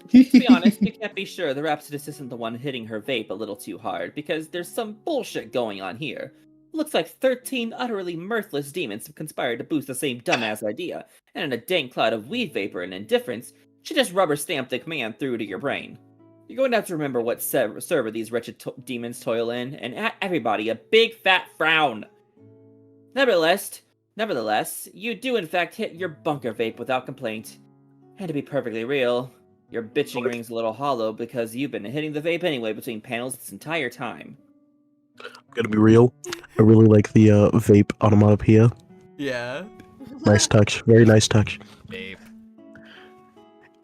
to be honest, you can't be sure the Rhapsodist isn't the one hitting her vape a little too hard, because there's some bullshit going on here. Looks like 13 utterly mirthless demons have conspired to boost the same dumbass idea, and in a dank cloud of weed vapor and indifference, she just rubber-stamped the command through to your brain. You're going to have to remember what server these wretched demons toil in, and at everybody a big fat frown. Nevertheless, you do in fact hit your bunker vape without complaint. And to be perfectly real, your bitching rings a little hollow because you've been hitting the vape anyway between panels this entire time. I'm gonna be real. I really like the vape onomatopoeia. Yeah. Nice touch. Very nice touch. Vape.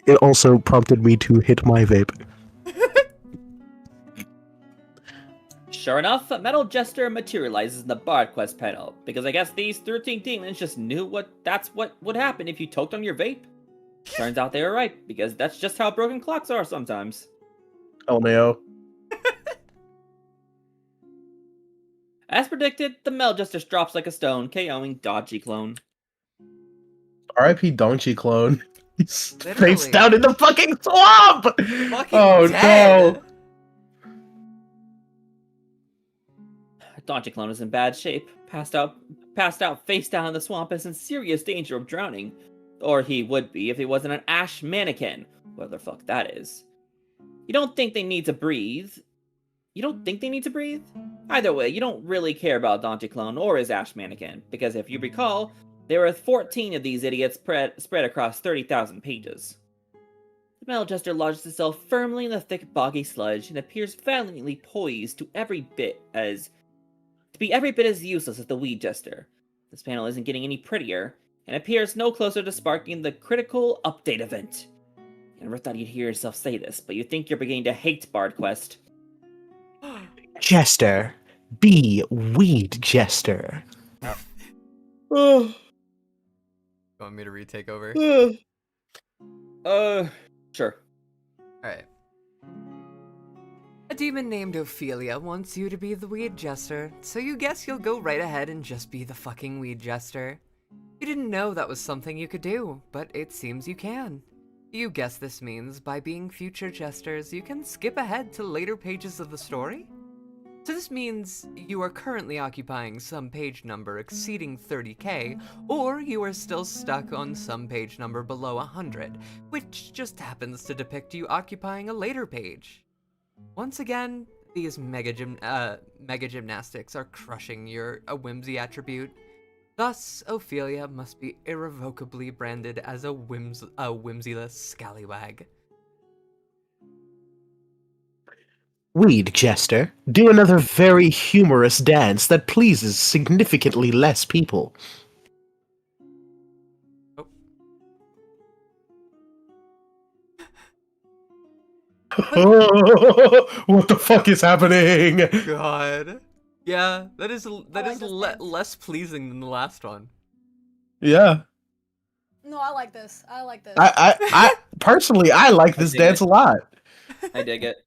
It also prompted me to hit my vape. Sure enough, a metal jester materializes in the Bard Quest panel, because I guess these 13 demons just knew that's what would happen if you toked on your vape. Turns out they were right, because that's just how broken clocks are sometimes. LMAO. As predicted, the metal jester drops like a stone, KOing Dodgy Clone. R.I.P. Donkey Clone. He's Literally. face down in the fucking swamp! Fucking Oh dead. no! Dodgy Clone is in bad shape, passed out face down in the swamp, is in serious danger of drowning. Or he would be if he wasn't an ash mannequin, whatever the fuck that is. You don't think they need to breathe? Either way, you don't really care about Dante Clone or his ash mannequin, because if you recall, there were 14 of these idiots spread across 30,000 pages. The metal jester lodges itself firmly in the thick boggy sludge and appears valiantly poised to be every bit as useless as the weed jester. This panel isn't getting any prettier, and appears no closer to sparking the critical update event. You never thought you'd hear yourself say this, but you think you're beginning to hate Bard Quest. Jester. Be weed jester. Oh. You want me to retake over? Sure. Alright. A demon named Ophelia wants you to be the weed jester, so you guess you'll go right ahead and just be the fucking weed jester. You didn't know that was something you could do, but it seems you can. You guess this means by being future jesters, you can skip ahead to later pages of the story? So this means you are currently occupying some page number exceeding 30k, or you are still stuck on some page number below 100, which just happens to depict you occupying a later page. Once again, these mega gymnastics are crushing your whimsy attribute. Thus, Ophelia must be irrevocably branded as a whimsyless scallywag. Weed, Jester. Do another very humorous dance that pleases significantly less people. What the fuck is happening? God. Yeah, that is less pleasing than the last one. Yeah. No, I like this. I like this. I personally, I like this dance a lot. I dig it.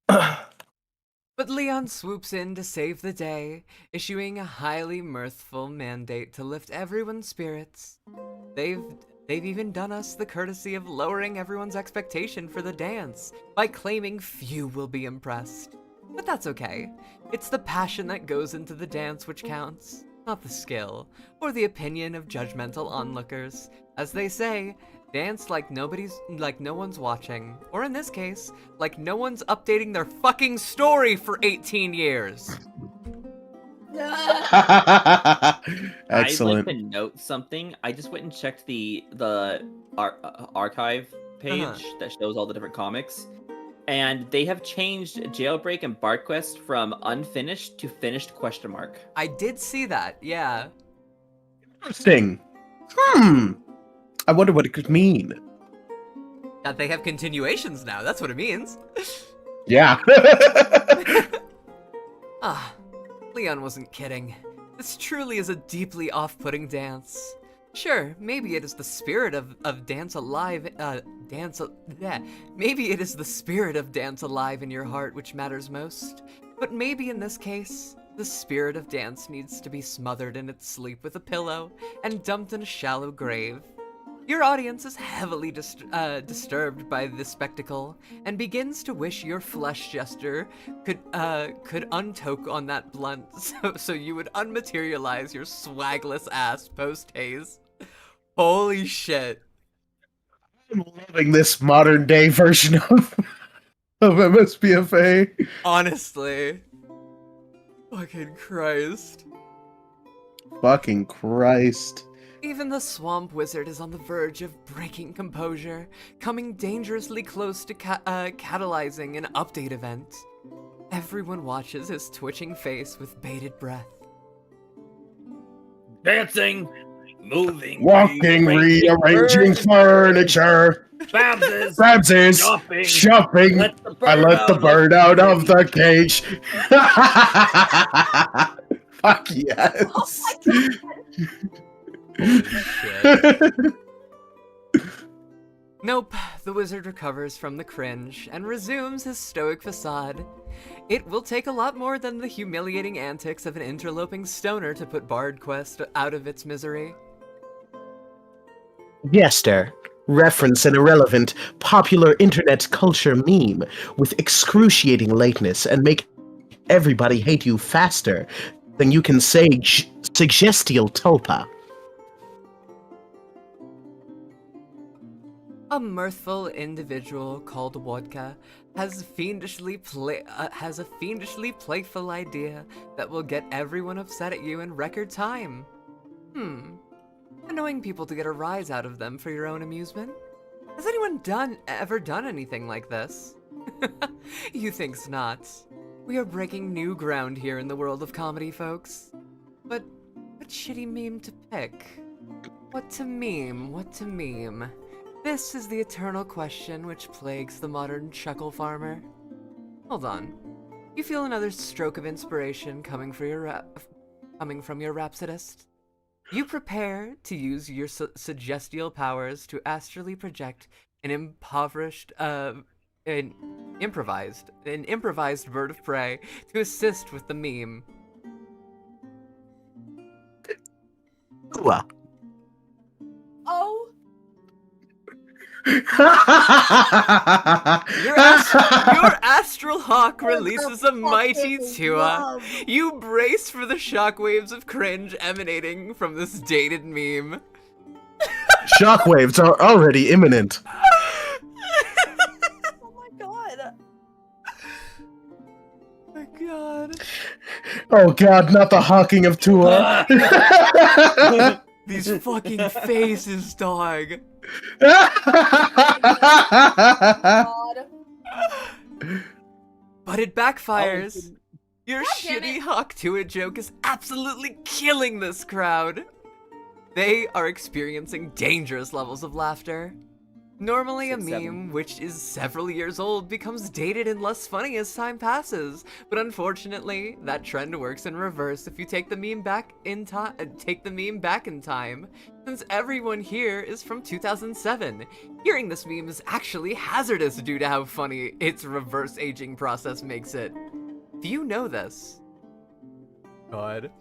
But Leon swoops in to save the day, issuing a highly mirthful mandate to lift everyone's spirits. They've even done us the courtesy of lowering everyone's expectation for the dance by claiming few will be impressed. But that's okay. It's the passion that goes into the dance which counts, not the skill, or the opinion of judgmental onlookers. As they say, dance like no one's watching, or in this case, like no one's updating their fucking story for 18 years. Excellent. I'd like to note something. I just went and checked the archive page that shows all the different comics, and they have changed Jailbreak and Bard Quest from unfinished to finished ? I did see that, yeah. Interesting. I wonder what it could mean. That they have continuations now, that's what it means. Yeah. Leon wasn't kidding. This truly is a deeply off-putting dance. Sure, maybe it is the spirit of dance alive, maybe it is the spirit of dance alive in your heart which matters most. But maybe in this case, the spirit of dance needs to be smothered in its sleep with a pillow and dumped in a shallow grave. Your audience is heavily disturbed by this spectacle and begins to wish your flesh jester could untoke on that blunt so you would unmaterialize your swagless ass post-haze. Holy shit. I'm loving this modern day version of MSBFA. Honestly. Fucking Christ. Fucking Christ. Even the Swamp Wizard is on the verge of breaking composure, coming dangerously close to catalyzing an update event. Everyone watches his twitching face with bated breath. Dancing, moving, walking, rearranging furniture. Babses, shopping. I let the bird out of the cage. Fuck yes. Nope, the wizard recovers from the cringe and resumes his stoic facade. It will take a lot more than the humiliating antics of an interloping stoner to put Bard Quest out of its misery. Jester. Reference an irrelevant, popular internet culture meme with excruciating lateness and make everybody hate you faster than you can say suggestial tulpa. A mirthful individual called Wodka has a fiendishly playful idea that will get everyone upset at you in record time. Annoying people to get a rise out of them for your own amusement? Has anyone ever done anything like this? You think's not. We are breaking new ground here in the world of comedy, folks. But what shitty meme to pick? What to meme? What to meme? This is the eternal question which plagues the modern chuckle farmer. Hold on. You feel another stroke of inspiration coming from your rhapsodist? You prepare to use your suggestial powers to astrally project an improvised bird of prey to assist with the meme. Oh. Your astral hawk releases a mighty Tua. You brace for the shockwaves of cringe emanating from this dated meme. Shockwaves are already imminent. Oh my god. God. Oh God, not the hawking of Tua. These fucking faces, dog. God. But it backfires. Oh, Your God damn shitty it. Hawk Tuah joke is absolutely killing this crowd. They are experiencing dangerous levels of laughter. Normally, a 6, meme 7. which is several years old becomes dated and less funny as time passes. But unfortunately, that trend works in reverse if you take the meme back in time. Since everyone here is from 2007, hearing this meme is actually hazardous due to how funny its reverse aging process makes it. Do you know this? God.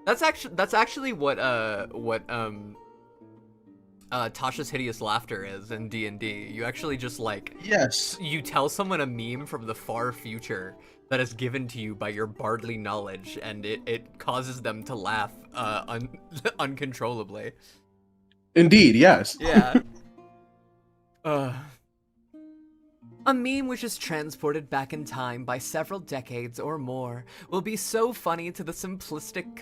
That's actually what Tasha's Hideous Laughter is in D&D. You actually just like Yes. you tell someone a meme from the far future that is given to you by your bardly knowledge, and it causes them to laugh uncontrollably. Indeed, yes. Yeah. A meme which is transported back in time by several decades or more will be so funny to the simplistic,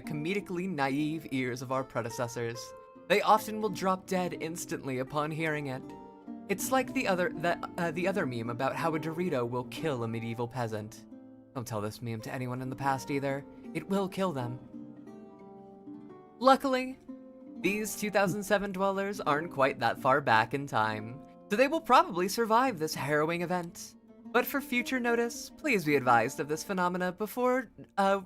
comedically naive ears of our predecessors. They often will drop dead instantly upon hearing it. It's like the other meme about how a Dorito will kill a medieval peasant. Don't tell this meme to anyone in the past either. It will kill them. Luckily, these 2007 dwellers aren't quite that far back in time, so they will probably survive this harrowing event. But for future notice, please be advised of this phenomena before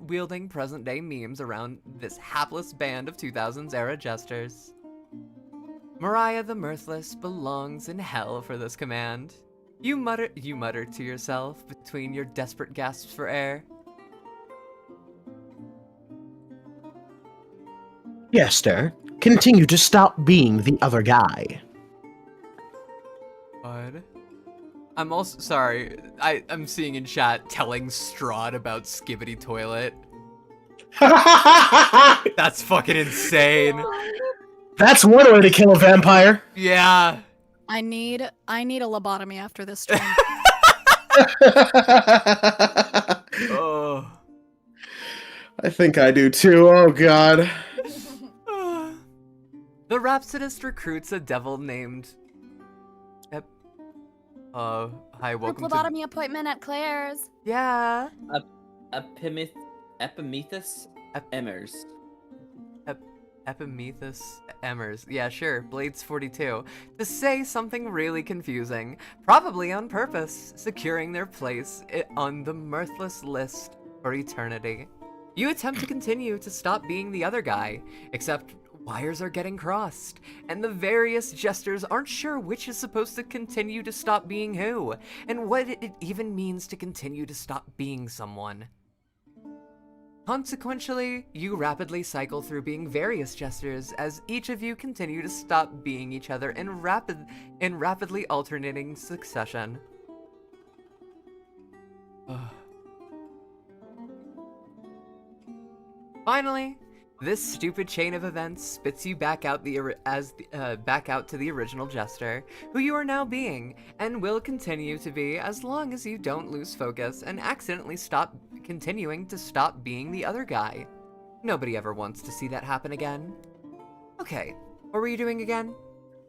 wielding present-day memes around this hapless band of 2000s era jesters. Mariah the Mirthless belongs in hell for this command. You mutter to yourself between your desperate gasps for air. Jester, continue to stop being the other guy. What? I'm also sorry. I'm seeing in chat telling Strahd about Skibbity Toilet. That's fucking insane. That's one way to kill a vampire. Yeah. I need a lobotomy after this stream. Oh. I think I do too. Oh God. The Rhapsodist recruits a devil named. Hi, welcome to. Lobotomy appointment at Claire's. Yeah. Epimethus Emmers. Epimethus Emmers. Yeah, sure. Blades 42. To say something really confusing, probably on purpose, securing their place on the mirthless list for eternity. You attempt to continue to stop being the other guy, except wires are getting crossed, and the various jesters aren't sure which is supposed to continue to stop being who, and what it even means to continue to stop being someone. Consequentially, you rapidly cycle through being various jesters as each of you continue to stop being each other in rapidly alternating succession. Finally, this stupid chain of events spits you back out back out to the original Jester, who you are now being, and will continue to be as long as you don't lose focus and accidentally stop continuing to stop being the other guy. Nobody ever wants to see that happen again. Okay, what were you doing again?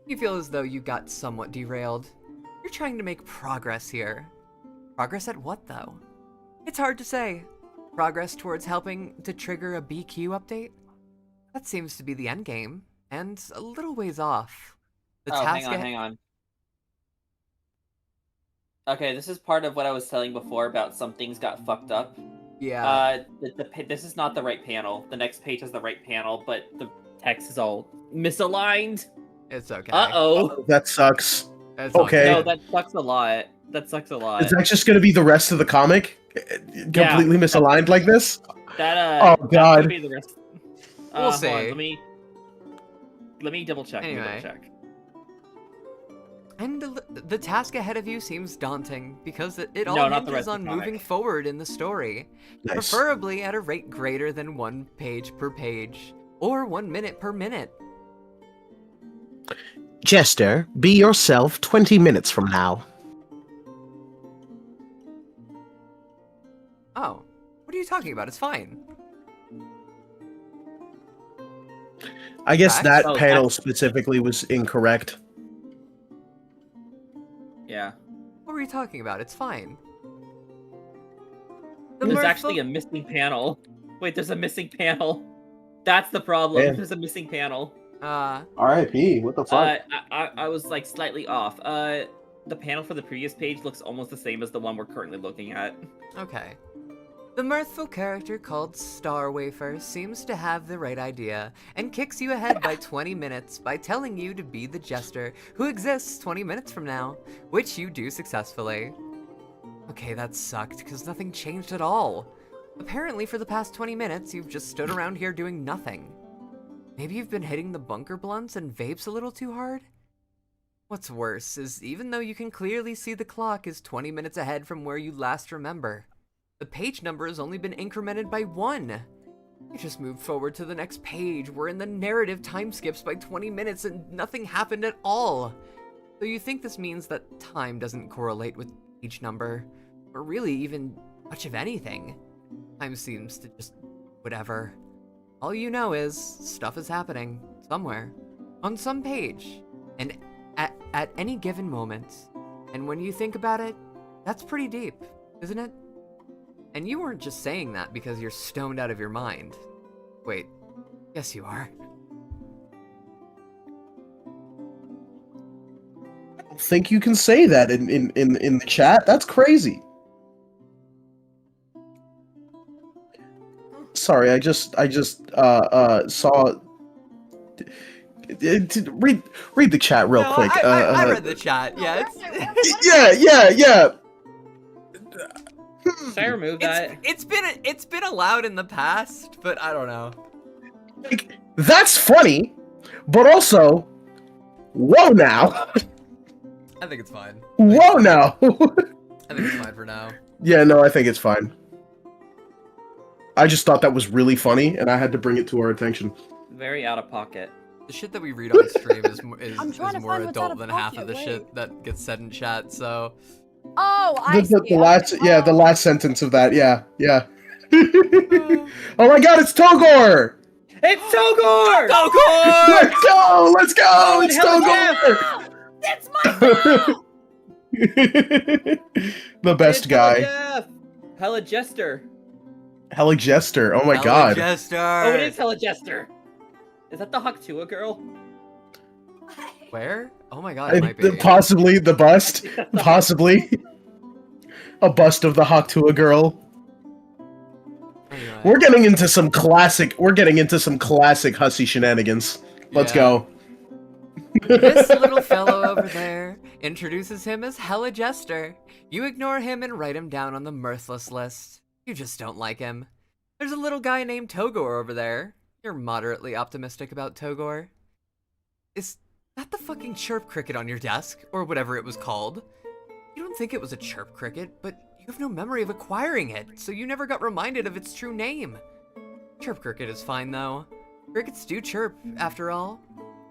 You feel as though you got somewhat derailed. You're trying to make progress here. Progress at what, though? It's hard to say. Progress towards helping to trigger a BQ update? That seems to be the endgame, and a little ways off. Hang on. Okay, this is part of what I was telling before about some things got fucked up. Yeah. This is not the right panel. The next page is the right panel, but the text is all misaligned. It's okay. Oh, that sucks. It's okay. No, that sucks a lot. That sucks a lot. Is that just gonna be the rest of the comic? Completely misaligned like this? Oh God. That be the rest. We'll see. Let me double check. Anyway. And the task ahead of you seems daunting because it all hinges on moving forward in the story, preferably at a rate greater than 1 page per page, or 1 minute per minute. Jester, be yourself 20 minutes from now. Oh, what are you talking about? It's fine. I guess that Oh, panel specifically was incorrect. Yeah. What were you talking about? It's fine. There's actually a missing panel. Wait, there's a missing panel. That's the problem. Man. There's a missing panel. R.I.P. What the fuck? I was like slightly off. The panel for the previous page looks almost the same as the one we're currently looking at. Okay. The mirthful character called Star Wafer seems to have the right idea and kicks you ahead by 20 minutes by telling you to be the Jester who exists 20 minutes from now, which you do successfully. Okay, that sucked because nothing changed at all. Apparently for the past 20 minutes you've just stood around here doing nothing. Maybe you've been hitting the bunker blunts and vapes a little too hard? What's worse is even though you can clearly see the clock is 20 minutes ahead from where you last remember, the page number has only been incremented by 1. You just moved forward to the next page, wherein the narrative time skips by 20 minutes and nothing happened at all. So you think this means that time doesn't correlate with page number, or really even much of anything. Time seems to just whatever. All you know is stuff is happening somewhere, on some page, and at any given moment. And when you think about it, that's pretty deep, isn't it? And you weren't just saying that because you're stoned out of your mind. Wait, yes you are. I don't think you can say that in the chat. That's crazy. Sorry, I just saw. Read the chat real quick. I read the chat. Yeah, yeah. Should I remove that? It's been allowed in the past, but I don't know. Like, that's funny, but also, whoa now. I think it's fine. Whoa now. I think it's fine for now. Yeah, no, I think it's fine. I just thought that was really funny, and I had to bring it to our attention. Very out of pocket. The shit that we read on stream is more what's adult out than of half of pocket, the wait. shit that gets said in chat. So. Oh, I see. The last, Okay. the last sentence of that, yeah. Oh my god, it's Togor! It's Togor! Togor! Let's go! It's Hella Togor! That's my The best It's guy. Hella Jester. Hella Jester, oh my Hello, god. Jester. Oh, it is Hella Jester. Is that the Haktua girl? Where? Oh my god, it might be. Possibly the bust. Possibly. A bust of the Haktua girl. Anyway. We're getting into some classic hussy shenanigans. Let's go. This little fellow over there introduces him as Hella Jester. You ignore him and write him down on the mirthless list. You just don't like him. There's a little guy named Togor over there. You're moderately optimistic about Togor. Is that the fucking chirp cricket on your desk? Or whatever it was called? You don't think it was a chirp cricket, but you have no memory of acquiring it, so you never got reminded of its true name. Chirp cricket is fine though. Crickets do chirp, after all.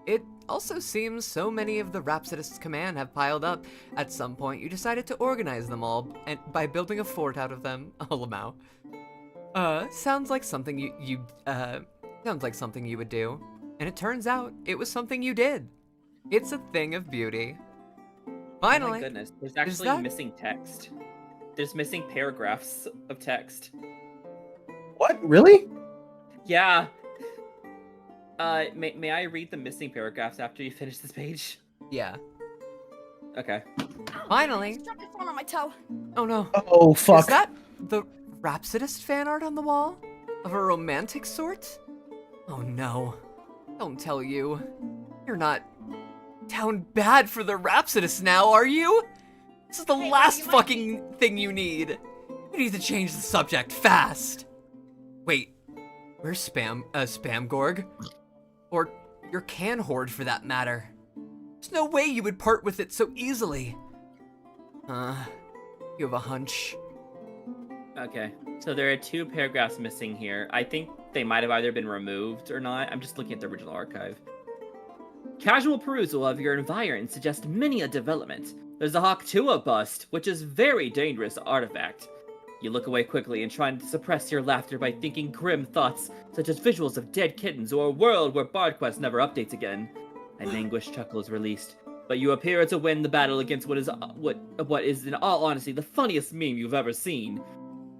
It also seems so many of the Rhapsodists' command have piled up. At some point, you decided to organize them all by building a fort out of them. Lamau. Sounds like something you would do. And it turns out, it was something you did. It's a thing of beauty. Finally. Oh my goodness, there's actually missing text. There's missing paragraphs of text. What? Really? Yeah. May I read the missing paragraphs after you finish this page? Yeah. Okay. Finally. Struck a thorn on my toe. Oh no. Oh, fuck. Is that the Rhapsodist fan art on the wall? Of a romantic sort? Oh no. Don't tell you. You're not down bad for the Rhapsodist now, are you? This is the last fucking thing you need. You need to change the subject fast. Wait, where's Spam Gorg? Or your can hoard for that matter. There's no way you would part with it so easily. You have a hunch. Okay, so there are 2 paragraphs missing here. I think they might have either been removed or not. I'm just looking at the original archive. Casual perusal of your environment suggests many a development. There's a Haktua bust, which is very dangerous artifact. You look away quickly and try to suppress your laughter by thinking grim thoughts, such as visuals of dead kittens or a world where Bard Quest never updates again. An anguished chuckle is released, but you appear to win the battle against what is, in all honesty, the funniest meme you've ever seen.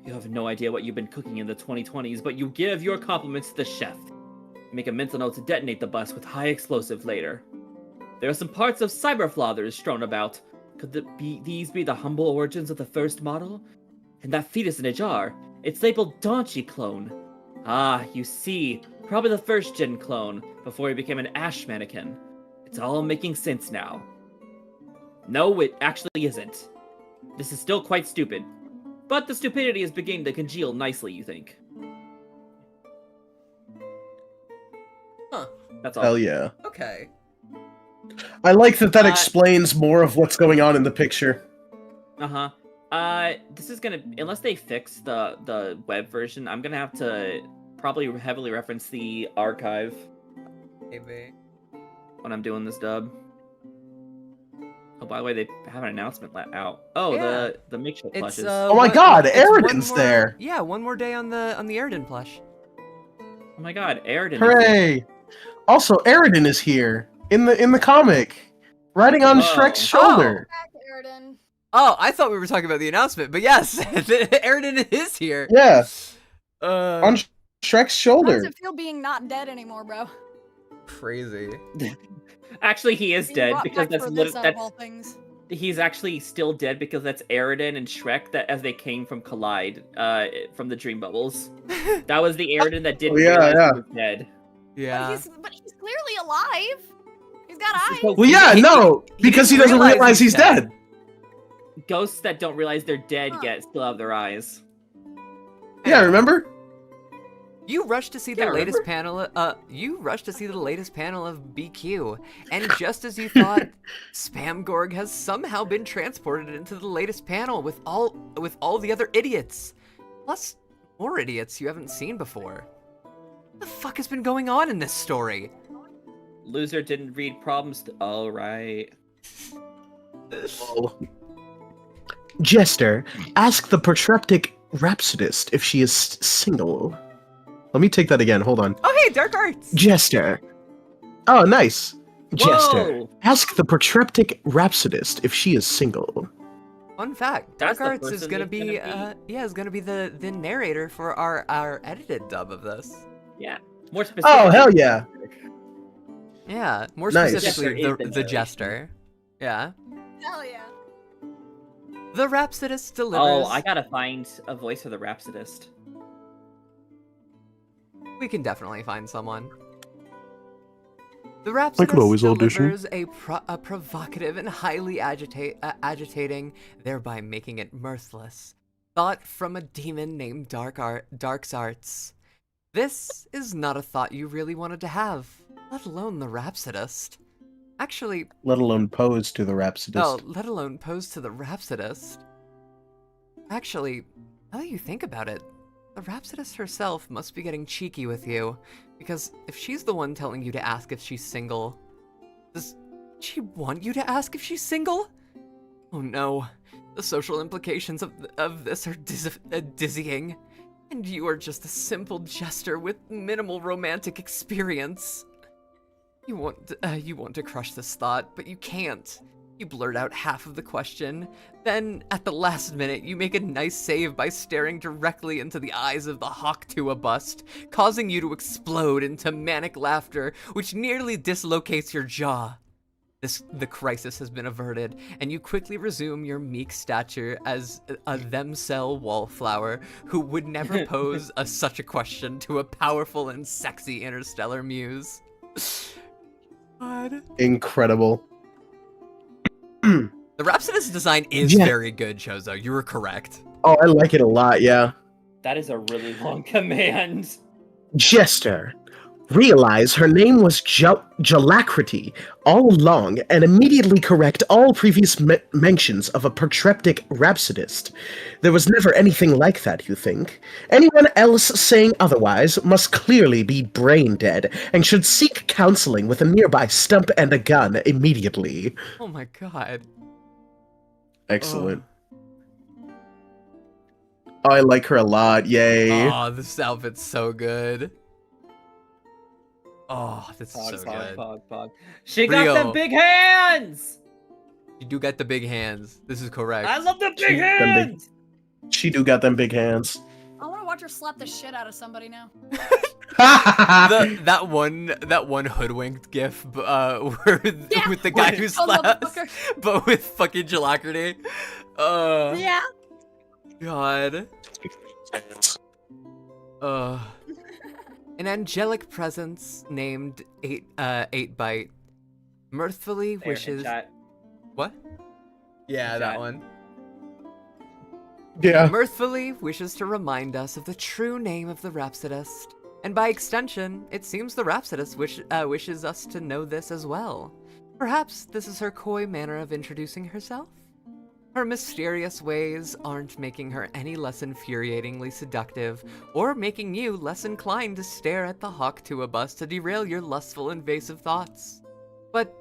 You have no idea what you've been cooking in the 2020s, but you give your compliments to the chef. You make a mental note to detonate the bus with high explosive later. There are some parts of Cyberflothers strewn about. Could these be the humble origins of the first model? And that fetus in a jar, it's labeled Donchi clone. Ah, you see, probably the first gen clone, before he became an Ash mannequin. It's all making sense now. No, it actually isn't. This is still quite stupid. But the stupidity is beginning to congeal nicely, you think. Huh. That's all. Hell yeah. Okay. I like that explains more of what's going on in the picture. Uh-huh. This is gonna, unless they fix the web version, I'm gonna have to probably heavily reference the archive Maybe. when I'm doing this dub. Oh, by the way, they have an announcement out. Oh, Yeah. the makeshift It's, plushes. Oh my god, it's one Eridan's more- there! Yeah, one more day on the Eridan plush. Oh my god, Eridan. Hooray! Also, Eridan is here in the comic, riding on Oh. Shrek's shoulder. Back, Eridan. Oh, I thought we were talking about the announcement, but yes, Eridan is here. Yeah, Uh, on Shrek's How shoulder. does it feel being not dead anymore, bro? crazy. Actually, he is Being dead brought because back for this out of all that's things. he's actually still dead because that's Eridan and Shrek that as they came from Collide, from the Dream Bubbles. That was the Eridan that didn't Oh, yeah, realize yeah. he was dead. Yeah. But he's clearly alive. He's got eyes. So Well, yeah, He- no, because he didn't doesn't realize he's dead. ghosts that don't realize they're dead Huh. yet still have their eyes. Yeah, remember? You rushed to see the Yeah, latest panel. You rushed to see the latest panel of BQ, and just as you thought, Spamgorg has somehow been transported into the latest panel with all the other idiots, plus more idiots you haven't seen before. What the fuck has been going on in this story? Loser didn't read problems. Oh, right. Jester, ask the protreptic rhapsodist if she is single. Let me take that again. Hold on. Oh hey, Dark Arts. Jester. Oh, nice. Jester, Whoa! ask the protreptic rhapsodist if she is single. Fun fact: That's Dark the Arts is person gonna that's be, gonna is gonna be the narrator for our edited dub of this. Yeah. More specifically. Oh, hell yeah. Yeah, more Nice. specifically, Jester is the the narrator. Jester. Yeah. Hell yeah. The Rhapsodist delivers. Oh, I gotta find a voice for the Rhapsodist. We can definitely find someone. The Rhapsodist always audition. delivers a provocative and highly agitating, thereby making it mirthless, thought from a demon named Dark's Arts. This is not a thought you really wanted to have, let alone the Rhapsodist. Actually, Let alone pose to the Rhapsodist. no, let alone pose to the Rhapsodist. Actually, now that you think about it, the Rhapsodist herself must be getting cheeky with you, because if she's the one telling you to ask if she's single, does she want you to ask if she's single? Oh no, the social implications of this are dizzying, and you are just a simple jester with minimal romantic experience. You want to crush this thought, but you can't. You blurt out half of the question, then, at the last minute, you make a nice save by staring directly into the eyes of the Hawktua bust, causing you to explode into manic laughter, which nearly dislocates your jaw. The crisis has been averted, and you quickly resume your meek stature as a themsel wallflower who would never pose such a question to a powerful and sexy interstellar muse. God. Incredible. The Rhapsodist design is Yeah. very good, Chozo. You were correct. Oh, I like it a lot, yeah. That is a really long command. Jester, realize her name was Jalacrity all along and immediately correct all previous mentions of a protreptic rhapsodist. There was never anything like that, you think? Anyone else saying otherwise must clearly be brain dead and should seek counseling with a nearby stump and a gun immediately. Oh my god. Excellent. Oh, I like her a lot. Yay. Oh, this outfit's so good. Oh, this is so good. Pog. She got Rio. them big hands! You do get the big hands. This is correct. I love the big hands! She do got them big hands. I want to watch her slap the shit out of somebody now. that one hoodwinked gif where, Yeah, with the guy who oh, slaps, motherfucker. but with fucking Jalacrity. Yeah. God. An angelic presence named 8-Byte mirthfully wishes. What? Yeah, that one. Yeah. Mirthfully wishes to remind us of the true name of the Rhapsodist, and by extension, it seems the Rhapsodist wishes us to know this as well. Perhaps this is her coy manner of introducing herself? Her mysterious ways aren't making her any less infuriatingly seductive, or making you less inclined to stare at the Hawk Tuah bust to derail your lustful, invasive thoughts. But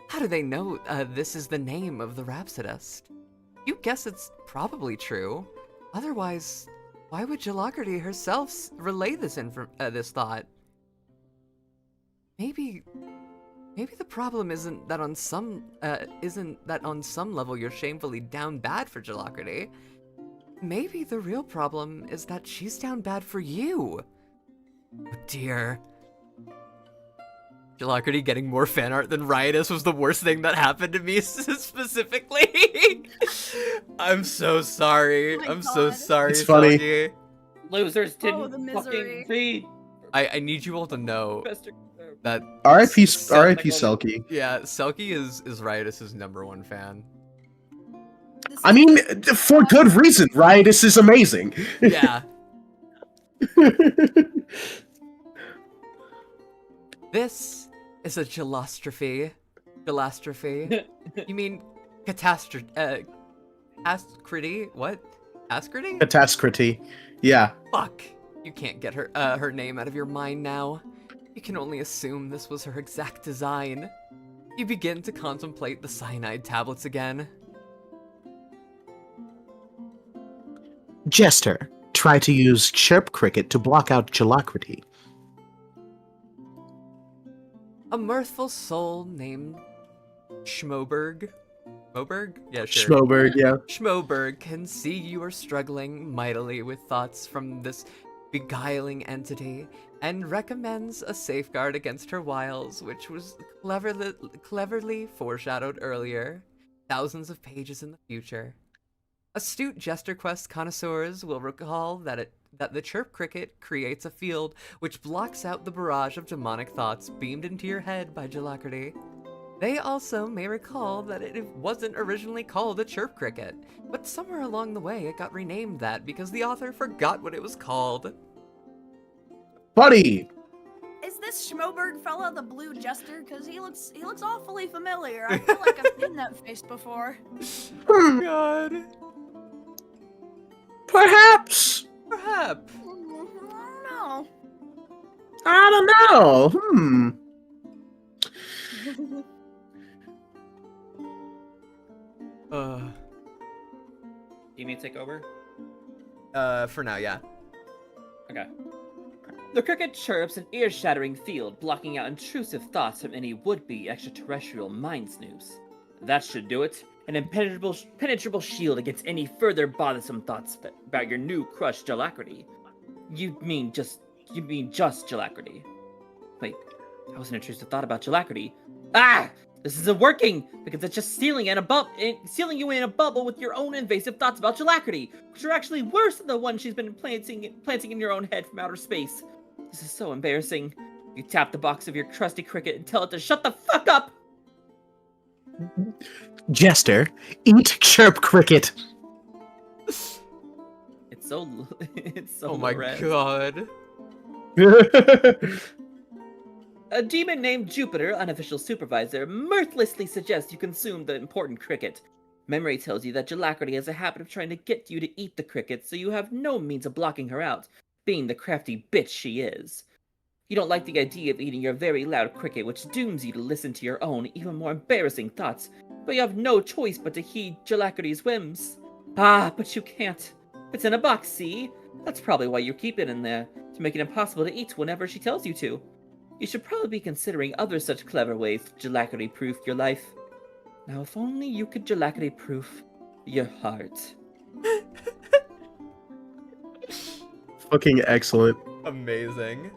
how do they know this is the name of the Rhapsodist? You guess it's probably true. Otherwise, why would Jalacrity herself relay this thought? Maybe the problem isn't that on some level you're shamefully down bad for Jalacrity. Maybe the real problem is that she's down bad for you. Oh dear. Jalacrity getting more fan art than Riotous was the worst thing that happened to me specifically. I'm so sorry. Oh I'm so sorry. It's funny. Selkie. Losers didn't the misery. fucking read. I need you all to know that R.I.P. Selkie. Yeah, Selkie is Riotous' #1 fan. I mean, for good reason. Riotous is amazing. Yeah. This is a Jalostrophe. You mean catastrophe? Ascrity? What? Ascrity? Catastrophe. Yeah. Fuck. You can't get her name out of your mind now. You can only assume this was her exact design. You begin to contemplate the cyanide tablets again. Jester, try to use Chirp Cricket to block out Jalacrity. A mirthful soul named Schmoberg. Schmoberg? Yeah, sure. Schmoberg, yeah. Schmoberg can see you are struggling mightily with thoughts from this beguiling entity, and recommends a safeguard against her wiles, which was cleverly foreshadowed earlier, thousands of pages in the future. Astute Jester Quest connoisseurs will recall that the Chirp Cricket creates a field which blocks out the barrage of demonic thoughts beamed into your head by Jalacrity. They also may recall that it wasn't originally called a Chirp Cricket, but somewhere along the way it got renamed that because the author forgot what it was called. Buddy! Is this Schmoberg fella the blue jester? Cause he looks awfully familiar. I feel like I've seen that face before. Oh god. Perhaps. Perhaps. I don't know. You mean take over? For now, yeah. Okay. The cricket chirps an ear-shattering field, blocking out intrusive thoughts from any would-be extraterrestrial mind snoops. That should do it. An impenetrable shield against any further bothersome thoughts about your new crush, Jalacrity. You mean just Jalacrity. Wait, that was an intrusive thought about Jalacrity. Ah! This isn't working, because it's just sealing you in a bubble with your own invasive thoughts about Jalacrity, which are actually worse than the one she's been planting in your own head from outer space. This is so embarrassing. You tap the box of your trusty cricket and tell it to shut the fuck up! Jester, eat Chirp Cricket. It's so Oh my red. god. A demon named Jupiter, unofficial supervisor, mirthlessly suggests you consume the important cricket. Memory tells you that Jalacrity has a habit of trying to get you to eat the cricket, so you have no means of blocking her out, being the crafty bitch she is. You don't like the idea of eating your very loud cricket, which dooms you to listen to your own, even more embarrassing thoughts, but you have no choice but to heed Jalacrity's whims. Ah, but you can't. It's in a box, see? That's probably why you keep it in there, to make it impossible to eat whenever she tells you to. You should probably be considering other such clever ways to Jalakity-proof your life. Now, if only you could Jalakity-proof your heart. Fucking excellent. Amazing.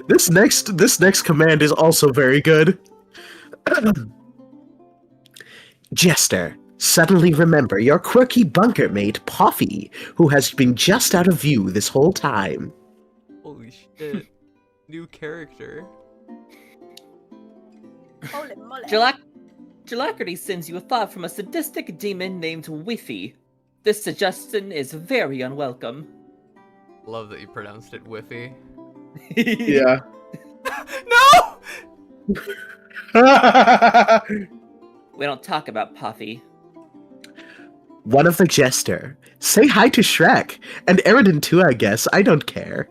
This next command is also very good. Jester, suddenly remember your quirky bunker mate, Puffy, who has been just out of view this whole time. Holy shit. New character. Holy moly. Jalakity sends you a thought from a sadistic demon named Whiffy. This suggestion is very unwelcome. Love that you pronounced it Whiffy. Yeah. No! We don't talk about Puffy. One of the Jester. Say hi to Shrek. And Eridan too, I guess. I don't care.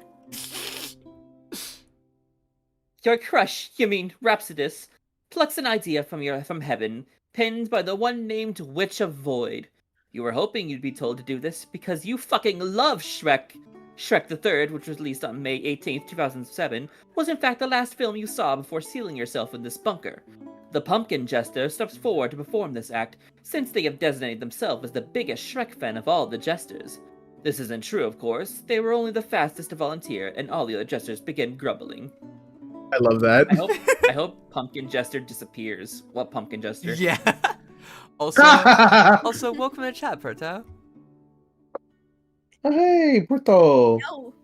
Your crush, you mean Rhapsodus, plucks an idea from heaven, pinned by the one named Witch of Void. You were hoping you'd be told to do this because you fucking love Shrek. Shrek the Third, which was released on May 18th, 2007, was in fact the last film you saw before sealing yourself in this bunker. The Pumpkin Jester steps forward to perform this act, since they have designated themselves as the biggest Shrek fan of all the Jesters. This isn't true, of course. They were only the fastest to volunteer, and all the other Jesters begin grumbling. I love that. I hope Pumpkin Jester disappears. What Pumpkin Jester? Yeah. Also, welcome to the chat, Perto. Oh, hey, Porto. No.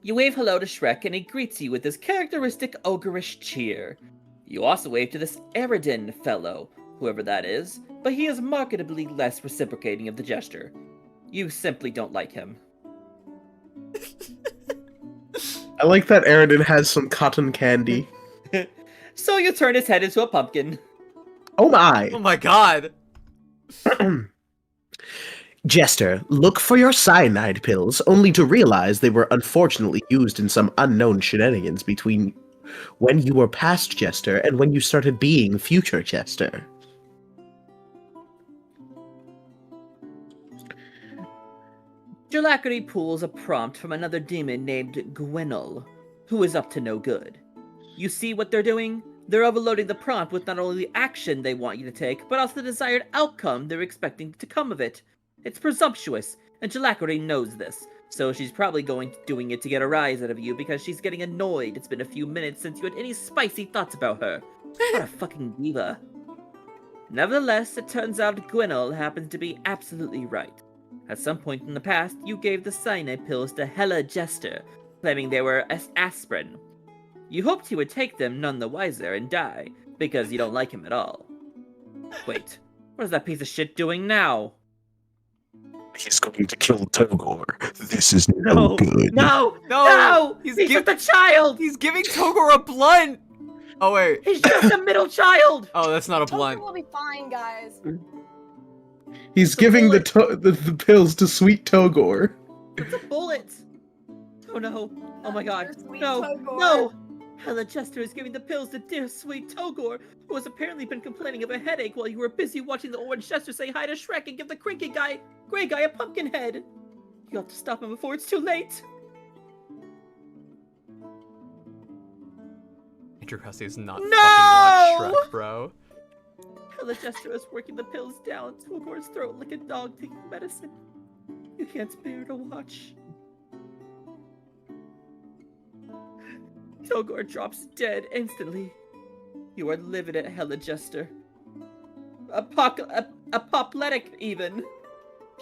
You wave hello to Shrek, and he greets you with his characteristic ogreish cheer. You also wave to this Eridan fellow, whoever that is, but he is markedly less reciprocating of the gesture. You simply don't like him. I like that Eridan has some cotton candy. So you turn his head into a pumpkin. Oh my! Oh my god! Jester, look for your cyanide pills, only to realize they were unfortunately used in some unknown shenanigans between when you were past Jester and when you started being future Jester. Jalakity pulls a prompt from another demon named Gwynel, who is up to no good. You see what they're doing? They're overloading the prompt with not only the action they want you to take, but also the desired outcome they're expecting to come of it. It's presumptuous, and Jalakity knows this, so she's probably doing it to get a rise out of you because she's getting annoyed. It's been a few minutes since you had any spicy thoughts about her. What a fucking diva. Nevertheless, it turns out Gwynel happens to be absolutely right. At some point in the past, you gave the cyanide pills to Hella Jester, claiming they were aspirin. You hoped he would take them none the wiser and die, because you don't like him at all. Wait, what is that piece of shit doing now? He's going to kill Togor. This is no good. No! No! No! He's just a child! He's giving Togor a blunt! Oh wait. He's just a middle child! Oh, that's not a blunt. Togor will be fine, guys. He's giving the pills to sweet Togor. It's a bullet! Oh no. Oh my god. Dear sweet No! Togor. No! Hella Jester is giving the pills to dear sweet Togor, who has apparently been complaining of a headache while you were busy watching the Orange Jester say hi to Shrek and give the cranky guy, gray guy, a pumpkin head. You have to stop him before it's too late. Andrew Hussey's not No! fucking watch Shrek, bro. Hella Jester is working the pills down Togor's throat like a dog taking medicine. You can't bear to watch. Togor drops dead instantly. You are livid at Hella Jester. Apoplectic, even.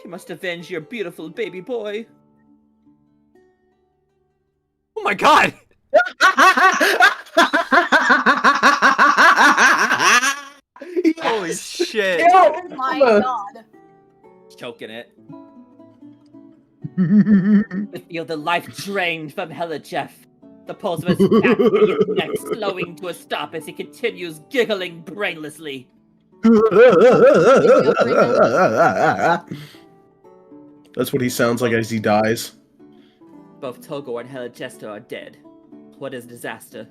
You must avenge your beautiful baby boy. Oh my god! Holy shit. Oh my god. Choking it. Feel the life drained from Hella Jeff. The pulse of his back and his neck slowing to a stop as he continues giggling brainlessly. That's what he sounds like as he dies. Both Togor and Hella Jester are dead. What a disaster.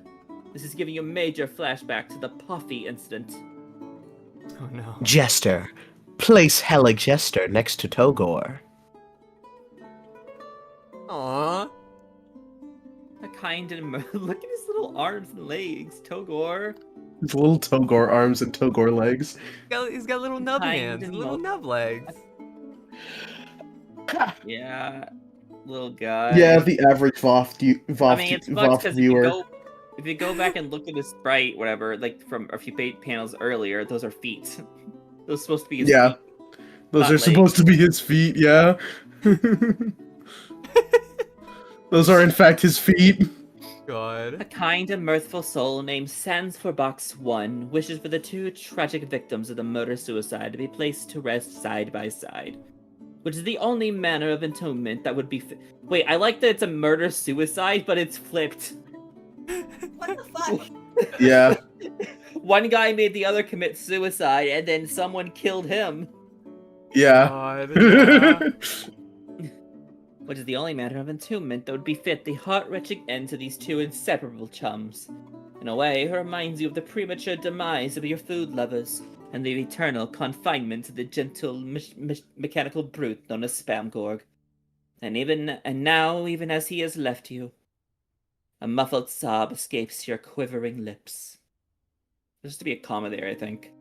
This is giving you a major flashback to the Puffy incident. Oh no. Jester. Place Hella Jester next to Togor. Aww. A kind and look at his little arms and legs, Togor. His little Togor arms and Togor legs. He's got little nub Kind hands and and little nub legs. Yeah, little guy. Yeah, the average VOFT, I mean, it's bugs VOFT because viewer. if you go back and look at the sprite, whatever, like from a few panels earlier, those are feet. Those are supposed to be his Yeah. feet. Those not are supposed to be his feet, yeah. Those are in fact his feet. A God. kind and mirthful soul named Sans for Box 1 wishes for the two tragic victims of the murder-suicide to be placed to rest side by side, which is the only manner of entombment that would be Wait, I like that it's a murder-suicide, but it's flipped. What the fuck? Yeah. One guy made the other commit suicide, and then someone killed him. Yeah. God. Yeah. Which is the only manner of entombment that would befit the heart-wrenching end to these two inseparable chums. In a way, it reminds you of the premature demise of your food lovers, and the eternal confinement to the gentle mechanical brute known as Spamgorg. And now, even as he has left you, a muffled sob escapes your quivering lips. There's to be a comma there, I think.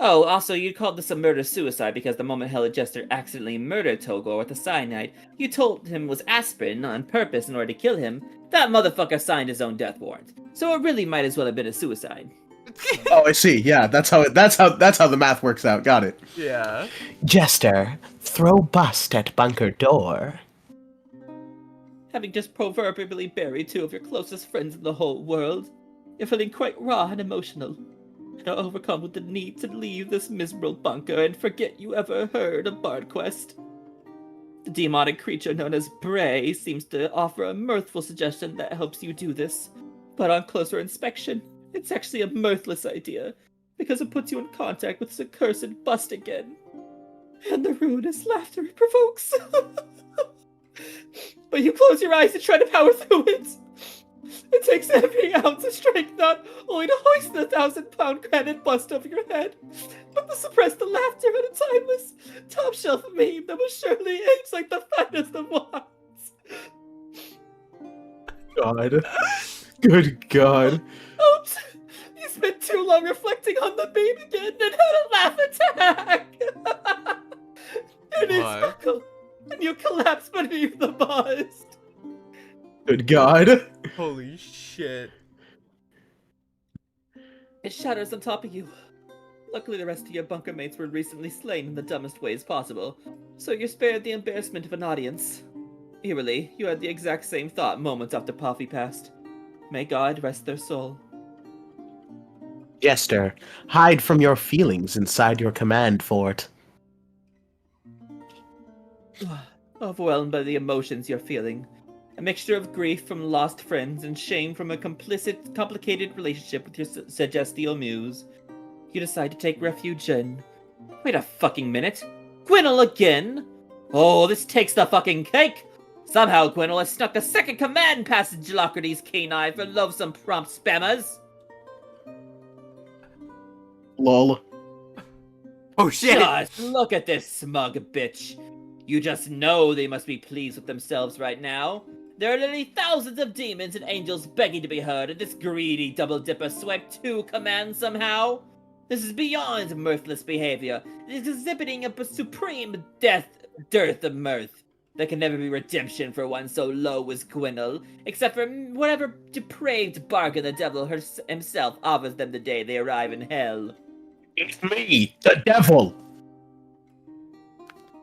Oh, also, you called this a murder-suicide because the moment Hella Jester accidentally murdered Togor with the cyanide, you told him was aspirin on purpose in order to kill him. That motherfucker signed his own death warrant, so it really might as well have been a suicide. Oh, I see. Yeah, that's how the math works out. Got it. Yeah. Jester. Throw bust at bunker door. Having just proverbially buried two of your closest friends in the whole world, you're feeling quite raw and emotional, and are overcome with the need to leave this miserable bunker and forget you ever heard of Bard Quest. The demonic creature known as Bray seems to offer a mirthful suggestion that helps you do this, but on closer inspection, it's actually a mirthless idea, because it puts you in contact with this accursed bust again. And the ruinous laughter it provokes. But you close your eyes and try to power through it. It takes every ounce of strength not only to hoist the 1,000-pound granite bust over your head, but to suppress the laughter at a timeless, top-shelf meme that will surely age like the finest of wines. God. Good God. Oh, you spent too long reflecting on the meme again and had a laugh attack. Your knees What? buckle, and you collapse beneath the bust. Good God. Holy shit. It shatters on top of you. Luckily, the rest of your bunker mates were recently slain in the dumbest ways possible, so you're spared the embarrassment of an audience. Eerily, you had the exact same thought moments after Poffy passed. May God rest their soul. Jester. Hide from your feelings inside your command fort. Overwhelmed by the emotions you're feeling. A mixture of grief from lost friends and shame from a complicated relationship with your Suggestial muse. You decide to take refuge in... Wait a fucking minute! Gwynel again?! Oh, this takes the fucking cake! Somehow Gwynel has snuck a second command past Jilocrates' keen eye for loathsome prompt spammers! Lol. Oh shit. Just look at this smug bitch. You just know they must be pleased with themselves right now. There are literally thousands of demons and angels begging to be heard, and this greedy double-dipper swiped 2 commands somehow. This is beyond mirthless behavior. It is exhibiting a supreme dearth of mirth. There can never be redemption for one so low as Gwynel, except for whatever depraved bargain the devil himself offers them the day they arrive in hell. It's me, the devil.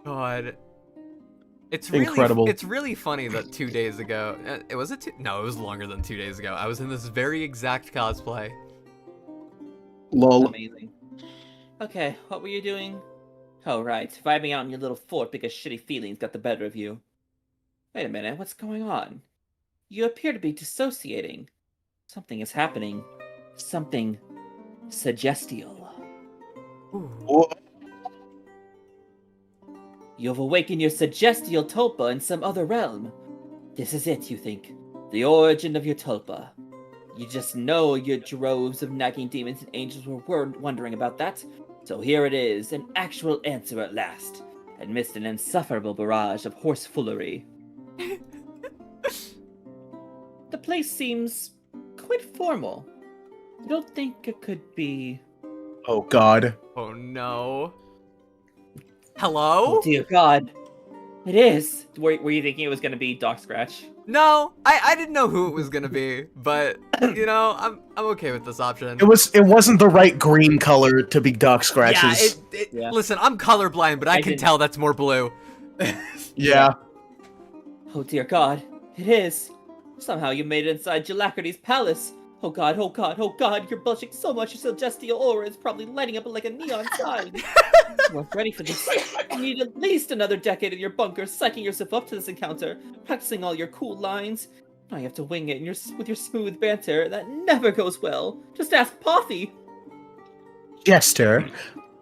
God. It's really Incredible. It's really funny that 2 days ago, it was no, it was longer than 2 days ago. I was in this very exact cosplay. Lol. Amazing. Okay, what were you doing? Oh, right. Vibing out in your little fort because shitty feelings got the better of you. Wait a minute, what's going on? You appear to be dissociating. Something is happening. Something suggestial. What? You've awakened your suggestial tulpa in some other realm. This is it, you think. The origin of your tulpa. You just know your droves of nagging demons and angels were wondering about that, so So here it is, an actual answer at last, amidst an insufferable barrage of horsefoolery. The place seems quite formal. You don't think it could be... Oh God. Oh no. Hello? Oh dear God. It is. Were you thinking it was going to be Doc Scratch? No, I didn't know who it was gonna be, but you know, I'm okay with this option. It wasn't the right green color to be Doc Scratches. Yeah. Listen, I'm colorblind, but I can tell that's more blue. Yeah. Oh dear God. It is. Somehow you made it inside Jalacrity's palace. Oh God, oh God, oh God, you're blushing so much your celestial aura is probably lighting up like a neon sign. You weren't ready for this. You need at least another decade in your bunker, psyching yourself up to this encounter, practicing all your cool lines. Now you have to wing it with your smooth banter. That never goes well. Just ask Pothy. Jester,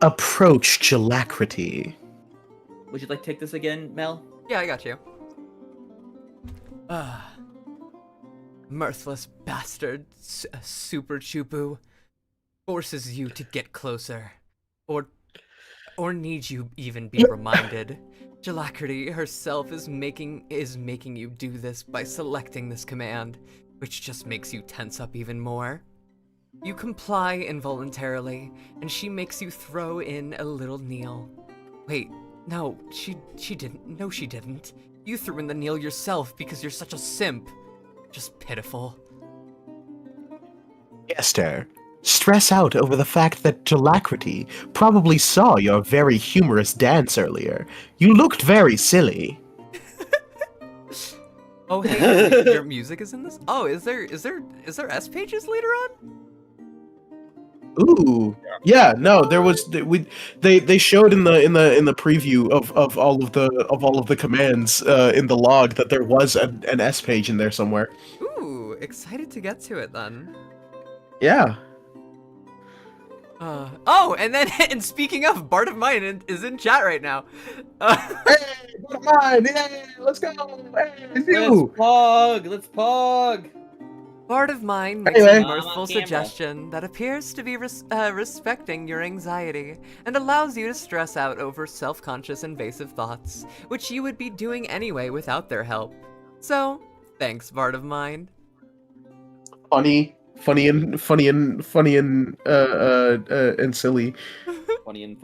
approach Jalacrity. Would you like to take this again, Mel? Yeah, I got you. Mirthless bastard, Super Chupu, forces you to get closer, or need you even be reminded. Jalacrity herself is making you do this by selecting this command, which just makes you tense up even more. You comply involuntarily, and she makes you throw in a little kneel. Wait, no, she didn't. No, she didn't. You threw in the kneel yourself because you're such a simp. Just pitiful. Jester, stress out over the fact that Jalacrity probably saw your very humorous dance earlier. You looked very silly. Oh hey, your music is in this? Oh, is there S pages later on? Ooh. Yeah, no, there was they showed in the preview of all of the commands in the log that there was an S page in there somewhere. Ooh, excited to get to it then. Yeah. Oh, and then and speaking of, Bart of Mine is in chat right now. Hey, Bart of Mine, yeah, let's go. Hey, it's you. Let's pog. Bart of Mine makes Anyway. a mirthful suggestion that appears to be respecting your anxiety and allows you to stress out over self-conscious invasive thoughts, which you would be doing anyway without their help. So, thanks, Bart of Mine. Funny and silly. Funny and.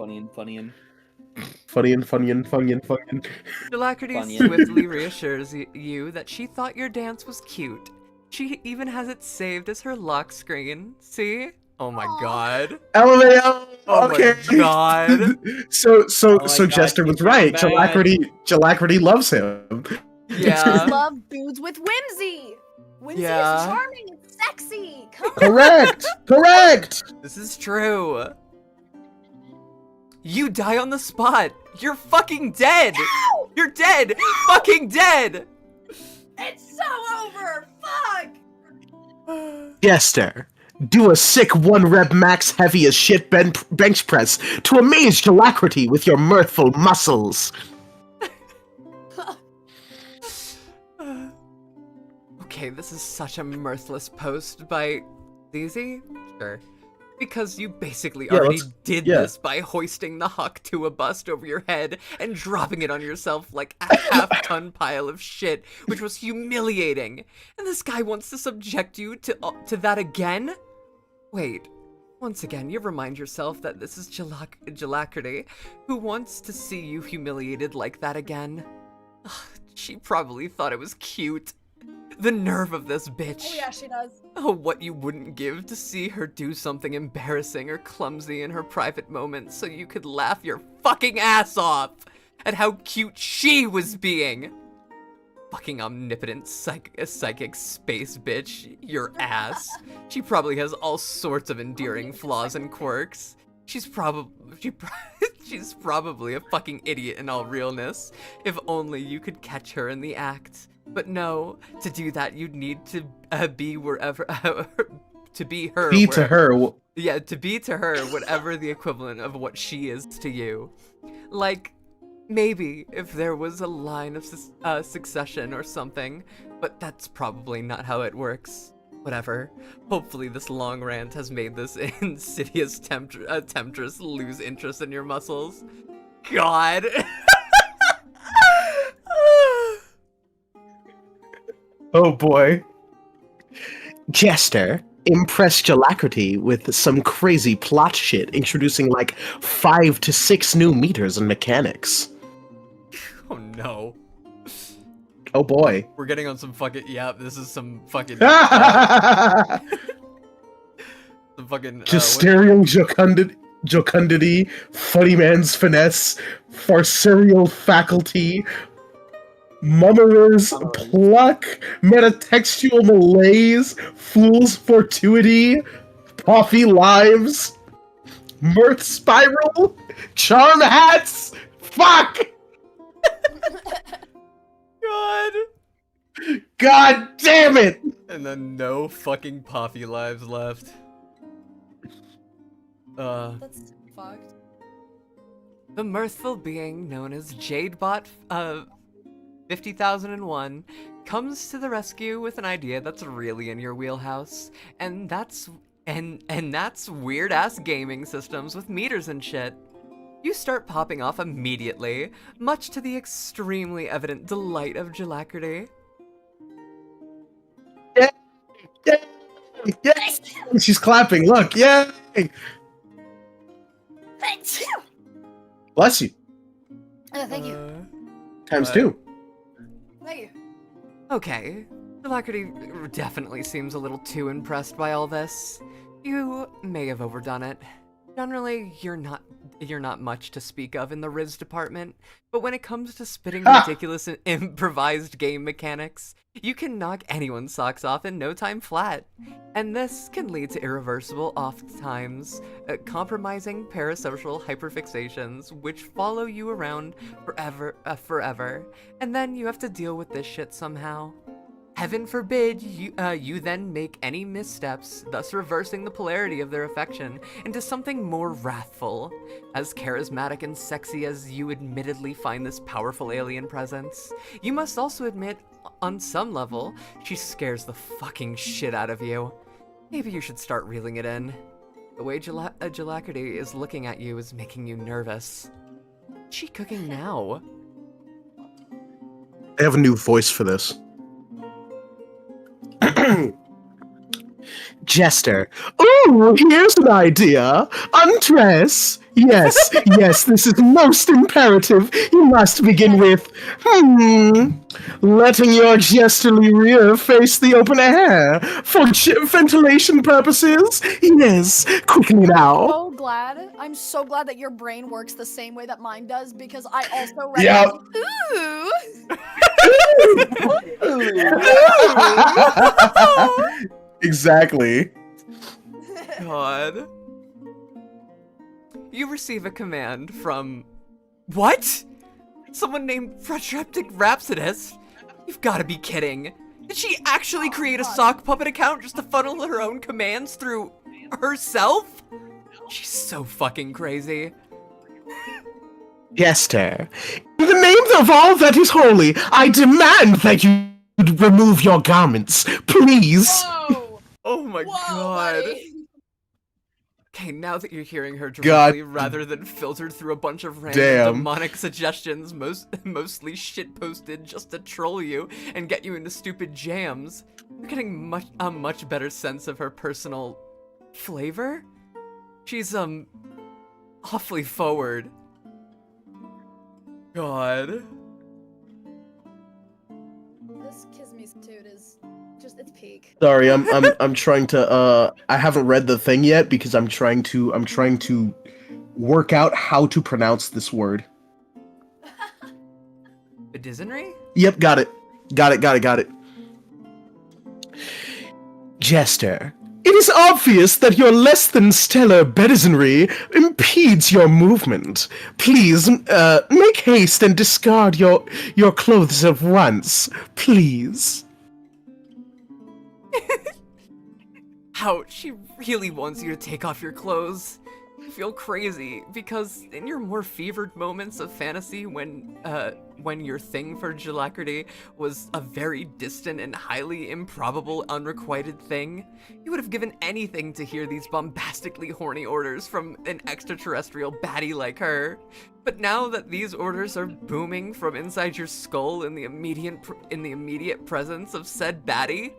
Jalacrity swiftly reassures you that she thought your dance was cute. She even has it saved as her lock screen. See? Oh my god. LMAO! Oh Okay. my god. So God, Jester was he's right. bad. Jalacrity loves him. Yeah. Love dudes with whimsy. Whimsy Yeah. is charming and sexy. Come on. Correct! Correct! This is true. You die on the spot. You're fucking dead. No! You're dead. Fucking dead. It's so over. Fuck. Jester, do a sick 1-rep max heavy as shit bench press to amaze Jalacrity with your mirthful muscles. Okay, this is such a mirthless post by ZZ? Sure. Because you basically already did this by hoisting the huck to a bust over your head and dropping it on yourself like a half-ton pile of shit, which was humiliating. And this guy wants to subject you to that again? Wait. Once again, you remind yourself that this is Jalacrity, who wants to see you humiliated like that again. Ugh, she probably thought it was cute. The nerve of this bitch. Oh yeah, she does. Oh, what you wouldn't give to see her do something embarrassing or clumsy in her private moments so you could laugh your fucking ass off at how cute she was being. Fucking omnipotent psychic space bitch, your ass. She probably has all sorts of endearing flaws and quirks. She's probably a fucking idiot in all realness. If only you could catch her in the act. But no, to do that you'd need to be wherever to be her. Be to her. Yeah, to be to her whatever the equivalent of what she is to you. Like, maybe if there was a line of succession or something, but that's probably not how it works. Whatever. Hopefully this long rant has made this insidious temptress lose interest in your muscles. God. Oh boy. Jester impressed Alacrity with some crazy plot shit, introducing like 5 to 6 new meters and mechanics. Oh no. Oh boy. We're getting on some fucking, this is some fucking, some fucking, Gesterial jocundity, funny man's finesse, farcerial faculty, mummerer's pluck, metatextual malaise, fool's fortuity, coffee lives, mirth spiral, charm hats, fuck! God damn it! And then no fucking Poppy lives left. That's fucked. The mirthful being known as Jadebot 50,001 comes to the rescue with an idea that's really in your wheelhouse, and that's weird ass gaming systems with meters and shit. You start popping off immediately, much to the extremely evident delight of Jalacrity. Yes! She's clapping, look, yay! Bless you. Thank you. Times 2. Thank you. Okay, Jalacrity definitely seems a little too impressed by all this. You may have overdone it. Generally, you're not much to speak of in the Riz department, but when it comes to spitting ridiculous and improvised game mechanics, you can knock anyone's socks off in no time flat. And this can lead to irreversible, oft-times compromising parasocial hyperfixations, which follow you around forever, and then you have to deal with this shit somehow. Heaven forbid you then make any missteps, thus reversing the polarity of their affection into something more wrathful. As charismatic and sexy as you admittedly find this powerful alien presence, you must also admit, on some level, she scares the fucking shit out of you. Maybe you should start reeling it in. The way Jalacrity is looking at you is making you nervous. What's she cooking now? I have a new voice for this. Jester. Ooh, here's an idea. Undress. Yes, yes, this is most imperative. You must begin with, letting your jesterly rear face the open air. For ventilation purposes? Yes, quickly now. I'm so glad that your brain works the same way that mine does, because I also read Yep. ooh. Exactly. God. You receive a command from... What? Someone named Frustreptic Rhapsodist? You've got to be kidding. Did she actually create a sock puppet account just to funnel her own commands through herself? She's so fucking crazy. Jester, in the name of all that is holy, I demand that you remove your garments, please. Whoa. Oh my god. Buddy. Okay, now that you're hearing her directly rather than filtered through a bunch of random demonic suggestions, mostly shitposted just to troll you and get you into stupid jams, you're getting a much better sense of her personal flavor. She's awfully forward. God. This Kismetude is just, it's peak. Sorry, I'm trying to I haven't read the thing yet because I'm trying to work out how to pronounce this word. Bedizenry? Yep, got it. Got it. Jester, it is obvious that your less than stellar bedizenry impedes your movement. Please, make haste and discard your clothes at once, please. Ouch, she really wants you to take off your clothes. feel crazy because in your more fevered moments of fantasy when your thing for Gelacrity was a very distant and highly improbable unrequited thing, you would have given anything to hear these bombastically horny orders from an extraterrestrial baddie like her. But now that these orders are booming from inside your skull in the immediate presence of said baddie,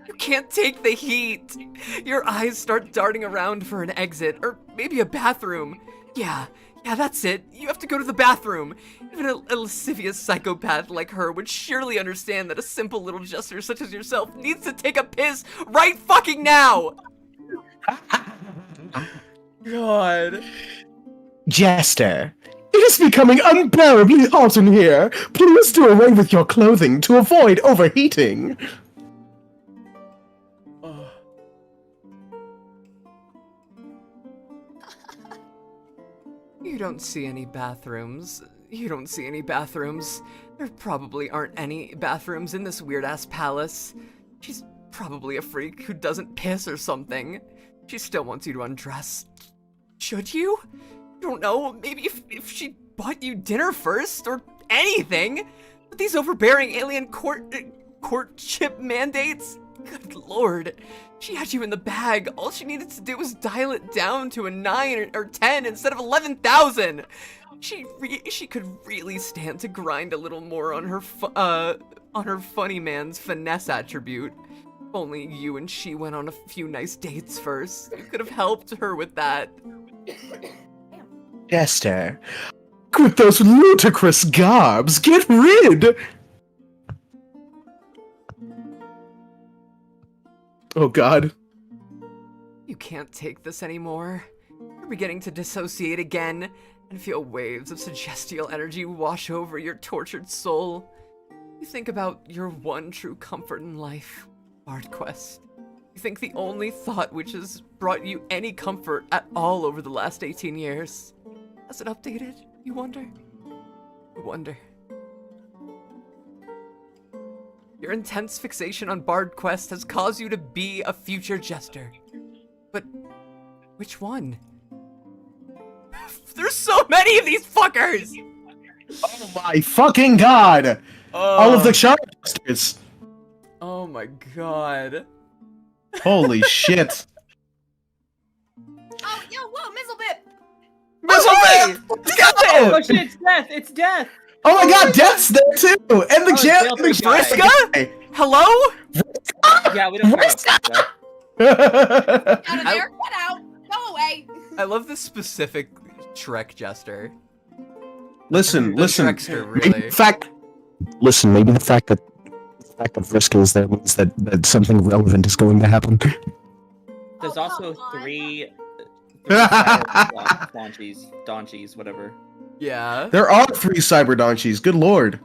you can't take the heat! Your eyes start darting around for an exit, or maybe a bathroom. Yeah, that's it. You have to go to the bathroom. Even a lascivious psychopath like her would surely understand that a simple little jester such as yourself needs to take a piss right fucking now! God. Jester, it is becoming unbearably hot in here. Please do away with your clothing to avoid overheating. You don't see any bathrooms. There probably aren't any bathrooms in this weird-ass palace. She's probably a freak who doesn't piss or something. She still wants you to undress. Should you? I don't know, maybe if she bought you dinner first, or anything. But these overbearing alien courtship mandates? Good lord. She had you in the bag. All she needed to do was dial it down to a 9 or 10 instead of 11,000. She could really stand to grind a little more on her funny man's finesse attribute. If only you and she went on a few nice dates first. You could have helped her with that. Jester, quit those ludicrous garbs. Get rid. Oh god. You can't take this anymore. You're beginning to dissociate again and feel waves of suggestial energy wash over your tortured soul. You think about your one true comfort in life, Bard Quest. You think the only thought which has brought you any comfort at all over the last 18 years. Has it updated, you wonder? You wonder. Your intense fixation on Bard Quest has caused you to be a future jester. But which one? There's so many of these fuckers! Oh my fucking god! All of the child jesters! Oh my god. Holy shit. Oh, yo, whoa, Mizzlebit! Mizzlebit! Let's go! Oh shit, it's death! It's death! Oh my god, Death's there too! And the jail. Vriska? Hello? Yeah, we don't care about Vriska. Out of there, get out, go away! I love this specific Shrek jester. Listen. Shrekster, really. Maybe the fact that Vriska is there means that something relevant is going to happen. There's also three Donchies, whatever. Yeah. There are 3 cyber donchies, good lord.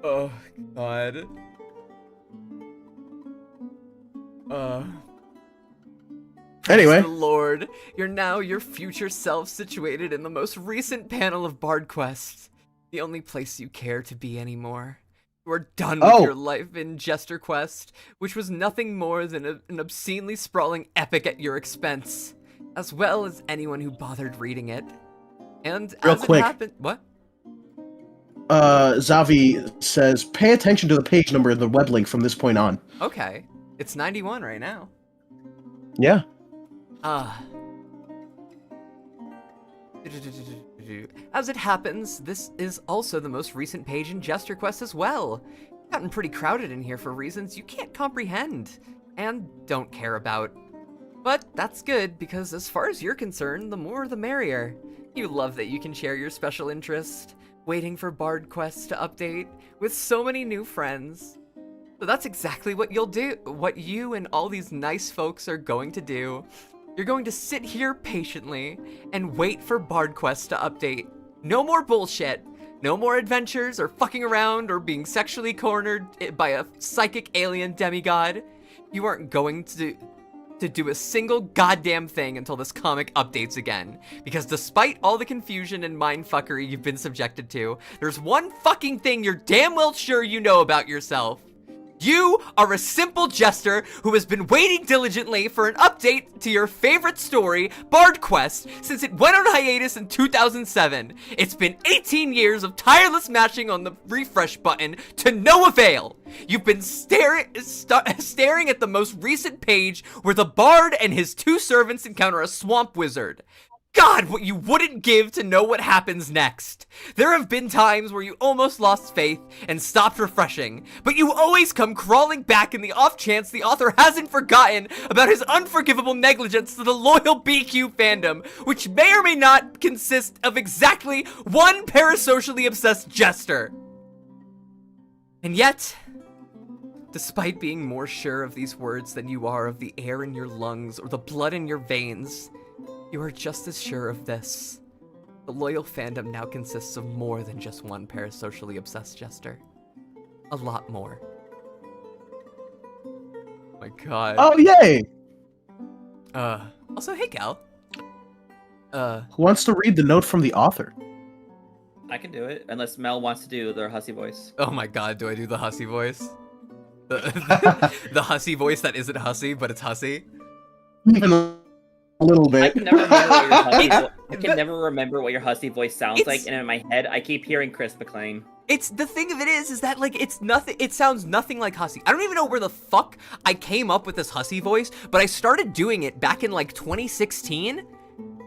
Oh, god. Anyway. Praise the Lord, you're now your future self situated in the most recent panel of Bard Quest. The only place you care to be anymore. You are done with your life in Jester Quest, which was nothing more than an obscenely sprawling epic at your expense, as well as anyone who bothered reading it. And Real as quick. it happened, what? Zavi says, pay attention to the page number in the web link from this point on. Okay, it's 91 right now. Yeah. As it happens, this is also the most recent page in Jester Quest as well. It's gotten pretty crowded in here for reasons you can't comprehend, and don't care about. But that's good, because as far as you're concerned, the more the merrier. You love that you can share your special interest, waiting for Bard Quest to update, with so many new friends. So that's exactly what you'll do, what you and all these nice folks are going to do. You're going to sit here patiently and wait for Bard Quest to update. No more bullshit. No more adventures or fucking around or being sexually cornered by a psychic alien demigod. You aren't going to do a single goddamn thing until this comic updates again. Because despite all the confusion and mindfuckery you've been subjected to, there's one fucking thing you're damn well sure you know about yourself. You are a simple jester who has been waiting diligently for an update to your favorite story, Bard Quest, since it went on hiatus in 2007. It's been 18 years of tireless mashing on the refresh button to no avail. You've been staring at the most recent page where the bard and his 2 servants encounter a swamp wizard. God, what you wouldn't give to know what happens next. There have been times where you almost lost faith and stopped refreshing, but you always come crawling back in the off chance the author hasn't forgotten about his unforgivable negligence to the loyal BQ fandom, which may or may not consist of exactly one parasocially obsessed jester. And yet, despite being more sure of these words than you are of the air in your lungs or the blood in your veins, you are just as sure of this. The loyal fandom now consists of more than just one parasocially obsessed jester. A lot more. Oh my god. Oh, yay! Also, hey, Cal. Who wants to read the note from the author? I can do it, unless Mel wants to do their hussy voice. Oh my god, do I do the hussy voice? The hussy voice that isn't hussy, but it's hussy? Even a little bit. I can never remember what your hussy voice sounds like, and in my head, I keep hearing Chris McLean. It's the thing of it is that like it's nothing. It sounds nothing like hussy. I don't even know where the fuck I came up with this hussy voice, but I started doing it back in like 2016,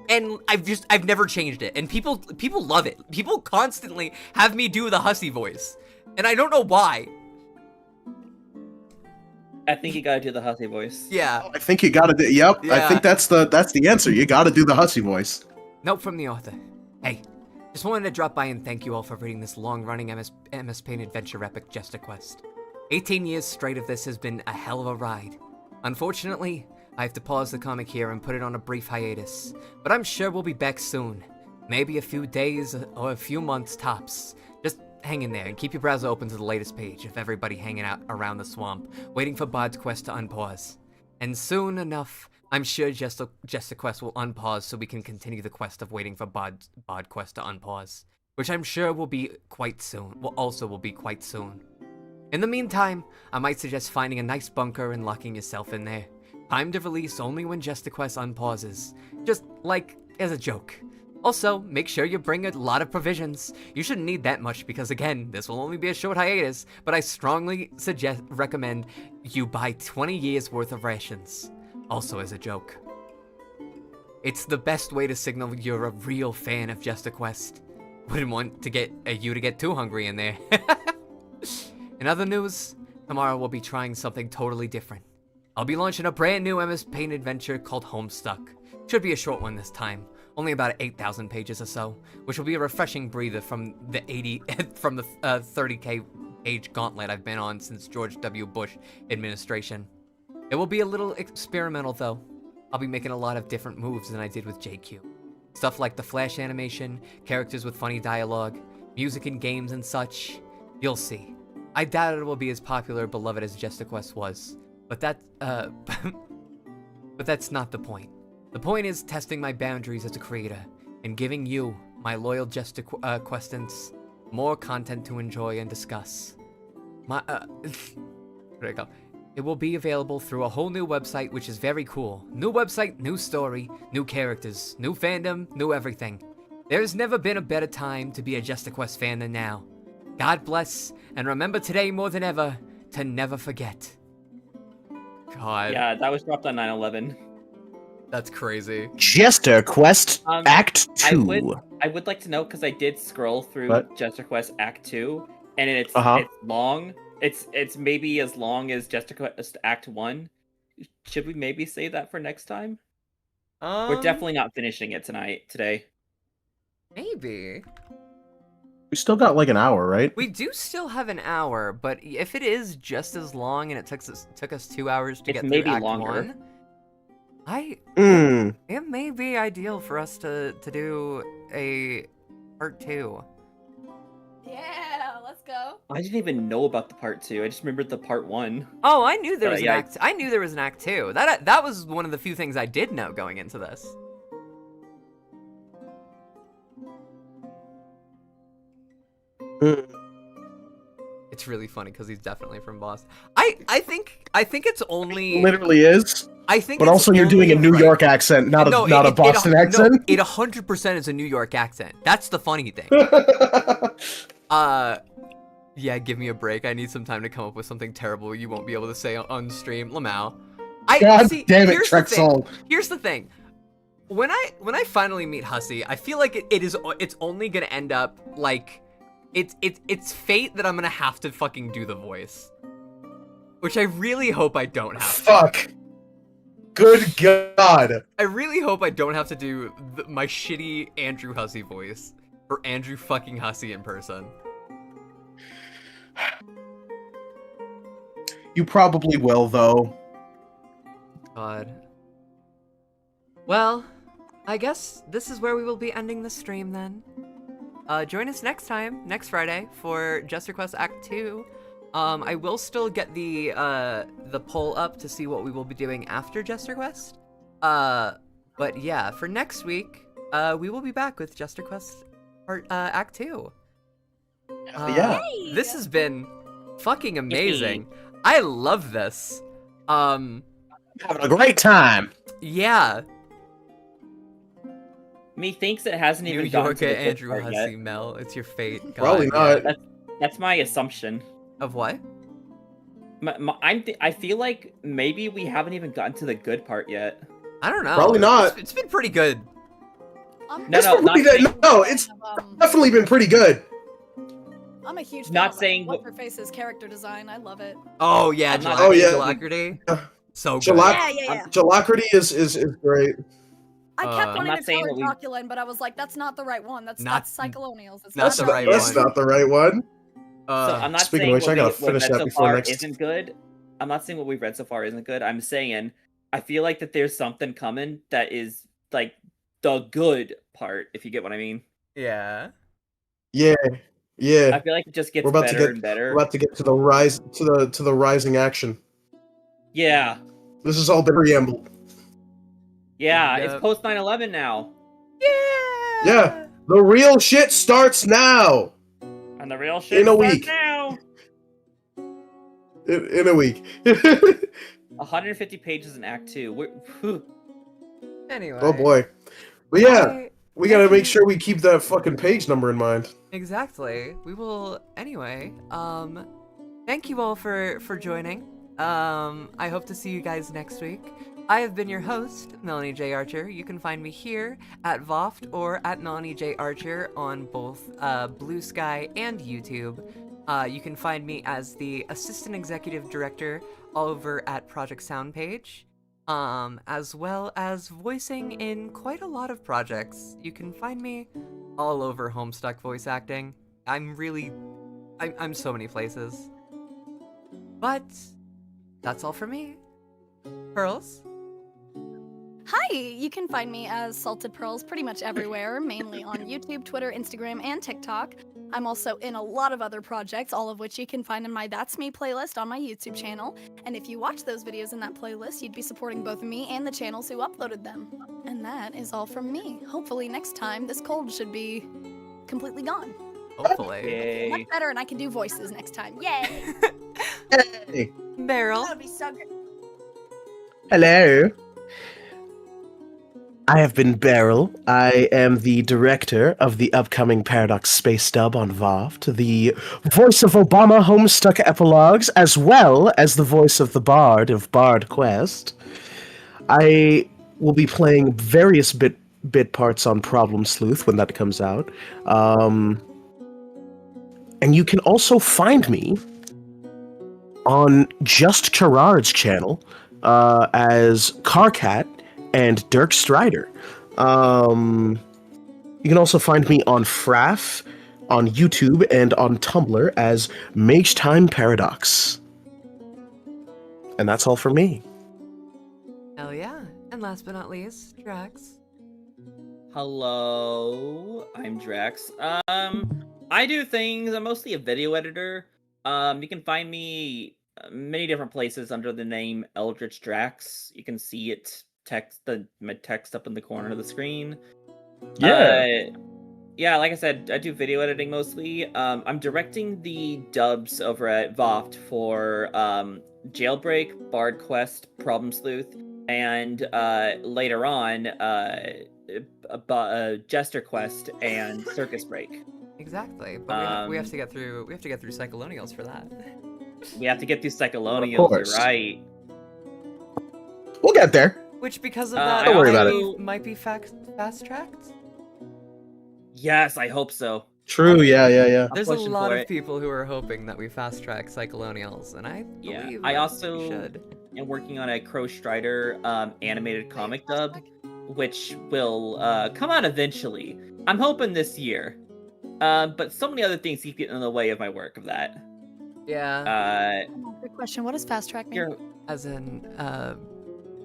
and I've never changed it. And people love it. People constantly have me do the hussy voice, and I don't know why. I think you gotta do the hussy voice. Yeah. I think you gotta do. Yep. Yeah. I think that's the answer. You gotta do the hussy voice. Note from the author. Hey, just wanted to drop by and thank you all for reading this long-running MS Paint adventure epic Jester Quest. 18 years straight of this has been a hell of a ride. Unfortunately, I have to pause the comic here and put it on a brief hiatus, but I'm sure we'll be back soon. Maybe a few days or a few months tops. Just hang in there and keep your browser open to the latest page of everybody hanging out around the swamp, waiting for Bard's Quest to unpause. And soon enough, I'm sure Jester Quest will unpause so we can continue the quest of waiting for Bard Quest to unpause, which I'm sure will be quite soon. Will be quite soon. In the meantime, I might suggest finding a nice bunker and locking yourself in there. Time to release only when Jester Quest unpauses, just like as a joke. Also, make sure you bring a lot of provisions. You shouldn't need that much because, again, this will only be a short hiatus, but I strongly recommend you buy 20 years worth of rations. Also as a joke. It's the best way to signal you're a real fan of Jester Quest. Wouldn't want to get you to get too hungry in there. In other news, tomorrow we'll be trying something totally different. I'll be launching a brand new MS Paint adventure called Homestuck. Should be a short one this time. Only about 8,000 pages or so, which will be a refreshing breather from the 30k page gauntlet I've been on since George W. Bush administration. It will be a little experimental though. I'll be making a lot of different moves than I did with JQ. Stuff like the flash animation, characters with funny dialogue, music in games and such. You'll see. I doubt it will be as popular or beloved as Jester Quest was, but that's not the point. The point is testing my boundaries as a creator, and giving you, my loyal Jester Questants, more content to enjoy and discuss. There we go. It will be available through a whole new website, which is very cool. New website, new story, new characters, new fandom, new everything. There's never been a better time to be a Jester Quest fan than now. God bless, and remember today more than ever, to never forget. God. Yeah, that was dropped on 9/11. That's crazy. Jester Quest Act 2. I would like to know, because I did scroll through Jester Quest Act 2, and it's long. It's maybe as long as Jester Quest Act 1. Should we maybe save that for next time? We're definitely not finishing it today. Maybe. We still got like an hour, right? We do still have an hour, but if it is just as long and it took us 2 hours to get through Act 1, it may be ideal for us to do a part 2. Yeah, let's go. I didn't even know about the part 2. I just remembered the part 1. Oh, I knew there was an act. I knew there was an Act 2. That was one of the few things I did know going into this. It's really funny because he's definitely from Boston. I think it's only Literally is. I think, but also you're doing a New York accent, not a Boston accent. No, it 100% is a New York accent. That's the funny thing. Yeah, give me a break. I need some time to come up with something terrible you won't be able to say on stream. Lamau. God damn it, Trexel. Here's the thing. When I finally meet Hussy, I feel like it's only gonna end up like it's fate that I'm gonna have to fucking do the voice. Which I really hope I don't have to. Fuck. Good God. I really hope I don't have to do my shitty Andrew Hussy voice. Or Andrew fucking Hussy in person. You probably will, though. God. Well, I guess this is where we will be ending the stream then. Join us next Friday, for Jester Quest Act 2. I will still get the poll up to see what we will be doing after Jester Quest. But yeah, for next week, we will be back with Jester Quest Act 2. Yeah. This has been fucking amazing. I love this. Having a great time. Yeah. Methinks it hasn't even New gotten York to the Andrew good part Hussy yet. Mel. It's your fate. God, Probably yeah. not. That's my assumption. Of what? I feel like maybe we haven't even gotten to the good part yet. I don't know. Probably not. It's been pretty good. It's definitely been pretty good. I'm a huge fan Not of saying What's Her Face's character design. I love it. Oh yeah, I'm not- Jalacrity. So good. Yeah. Jalacrity is great. I kept I'm wanting not to saying tell her what we- Joculyn, but I was like, that's not the right one. That's Cyclonials. It's not the right That's one. not the right one. So I'm not speaking saying of which, I gotta what finish we've that read so before far next- isn't good. I'm not saying what we've read so far isn't good. I'm saying I feel like that there's something coming that is like the good part, if you get what I mean. Yeah. Yeah. I feel like it just gets We're about to better get and better. We're about to get to the rise to the rising action. Yeah. This is all the preamble. Yeah, Yep. it's post 9/11 now. Yeah. The real shit starts now. And the real shit In a starts week. now. In a week. 150 pages in Act 2. Anyway. Oh boy. But yeah, we gotta make sure we keep that fucking page number in mind. Exactly. We will anyway. Thank you all for joining. I hope to see you guys next week. I have been your host, Melanie J. Archer. You can find me here at VOFT or at Melanie J. Archer on both Blue Sky and YouTube. You can find me as the Assistant Executive Director over at Project Soundpage, as well as voicing in quite a lot of projects. You can find me all over Homestuck voice acting. I'm so many places. But that's all for me. Pearls? Hi, you can find me as Salted Pearls pretty much everywhere, mainly on YouTube, Twitter, Instagram, and TikTok. I'm also in a lot of other projects, all of which you can find in my That's Me playlist on my YouTube channel. And if you watch those videos in that playlist, you'd be supporting both me and the channels who uploaded them. And that is all from me. Hopefully next time, this cold should be completely gone. Hopefully. Yay. Much better, and I can do voices next time. Yay! Hey. Beryl? That would be so good. Hello. I have been Beryl. I am the director of the upcoming Paradox Space Dub on VOFT, the voice of Obama Homestuck epilogues, as well as the voice of the Bard of Bard Quest. I will be playing various bit parts on Problem Sleuth when that comes out. And you can also find me on Just Gerard's channel as Carcat and Dirk Strider. You can also find me on Fraff, on YouTube, and on Tumblr as Mage Time Paradox. And that's all for me. Hell yeah. And last but not least, Drax. Hello, I'm Drax. I do things. I'm mostly a video editor. You can find me many different places under the name Eldritch Drax. You can see it my text up in the corner of the screen. Yeah. Yeah, like I said, I do video editing mostly. I'm directing the dubs over at VOFT for Jailbreak, Bard Quest, Problem Sleuth, and later on, Jester Quest and Circus Break. Exactly, but we have to get through Cyclonials for that. We have to get through Cyclonials. You're right. We'll get there. Which, because of that, don't worry about it. Might be fast tracked. Yes, I hope so. True. Yeah. There's a lot of people who are hoping that we fast track Cyclonials, and I believe I also should. am working on a Crow Strider animated comic dub, which will come out eventually. I'm hoping this year. But so many other things keep getting in the way of my work of that. Yeah. Good question. What does fast track mean? As in,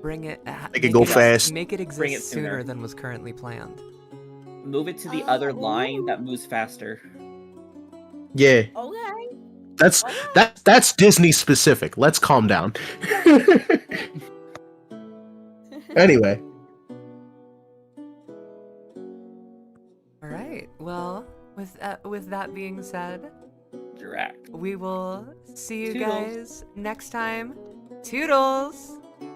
bring it. Make it go fast. Make it exist sooner than was currently planned. Move it to the other line that moves faster. Yeah. Okay. That's Disney specific. Let's calm down. Anyway. All right. Well, with that being said, Direct. we will see you Toodles. guys next time. Toodles.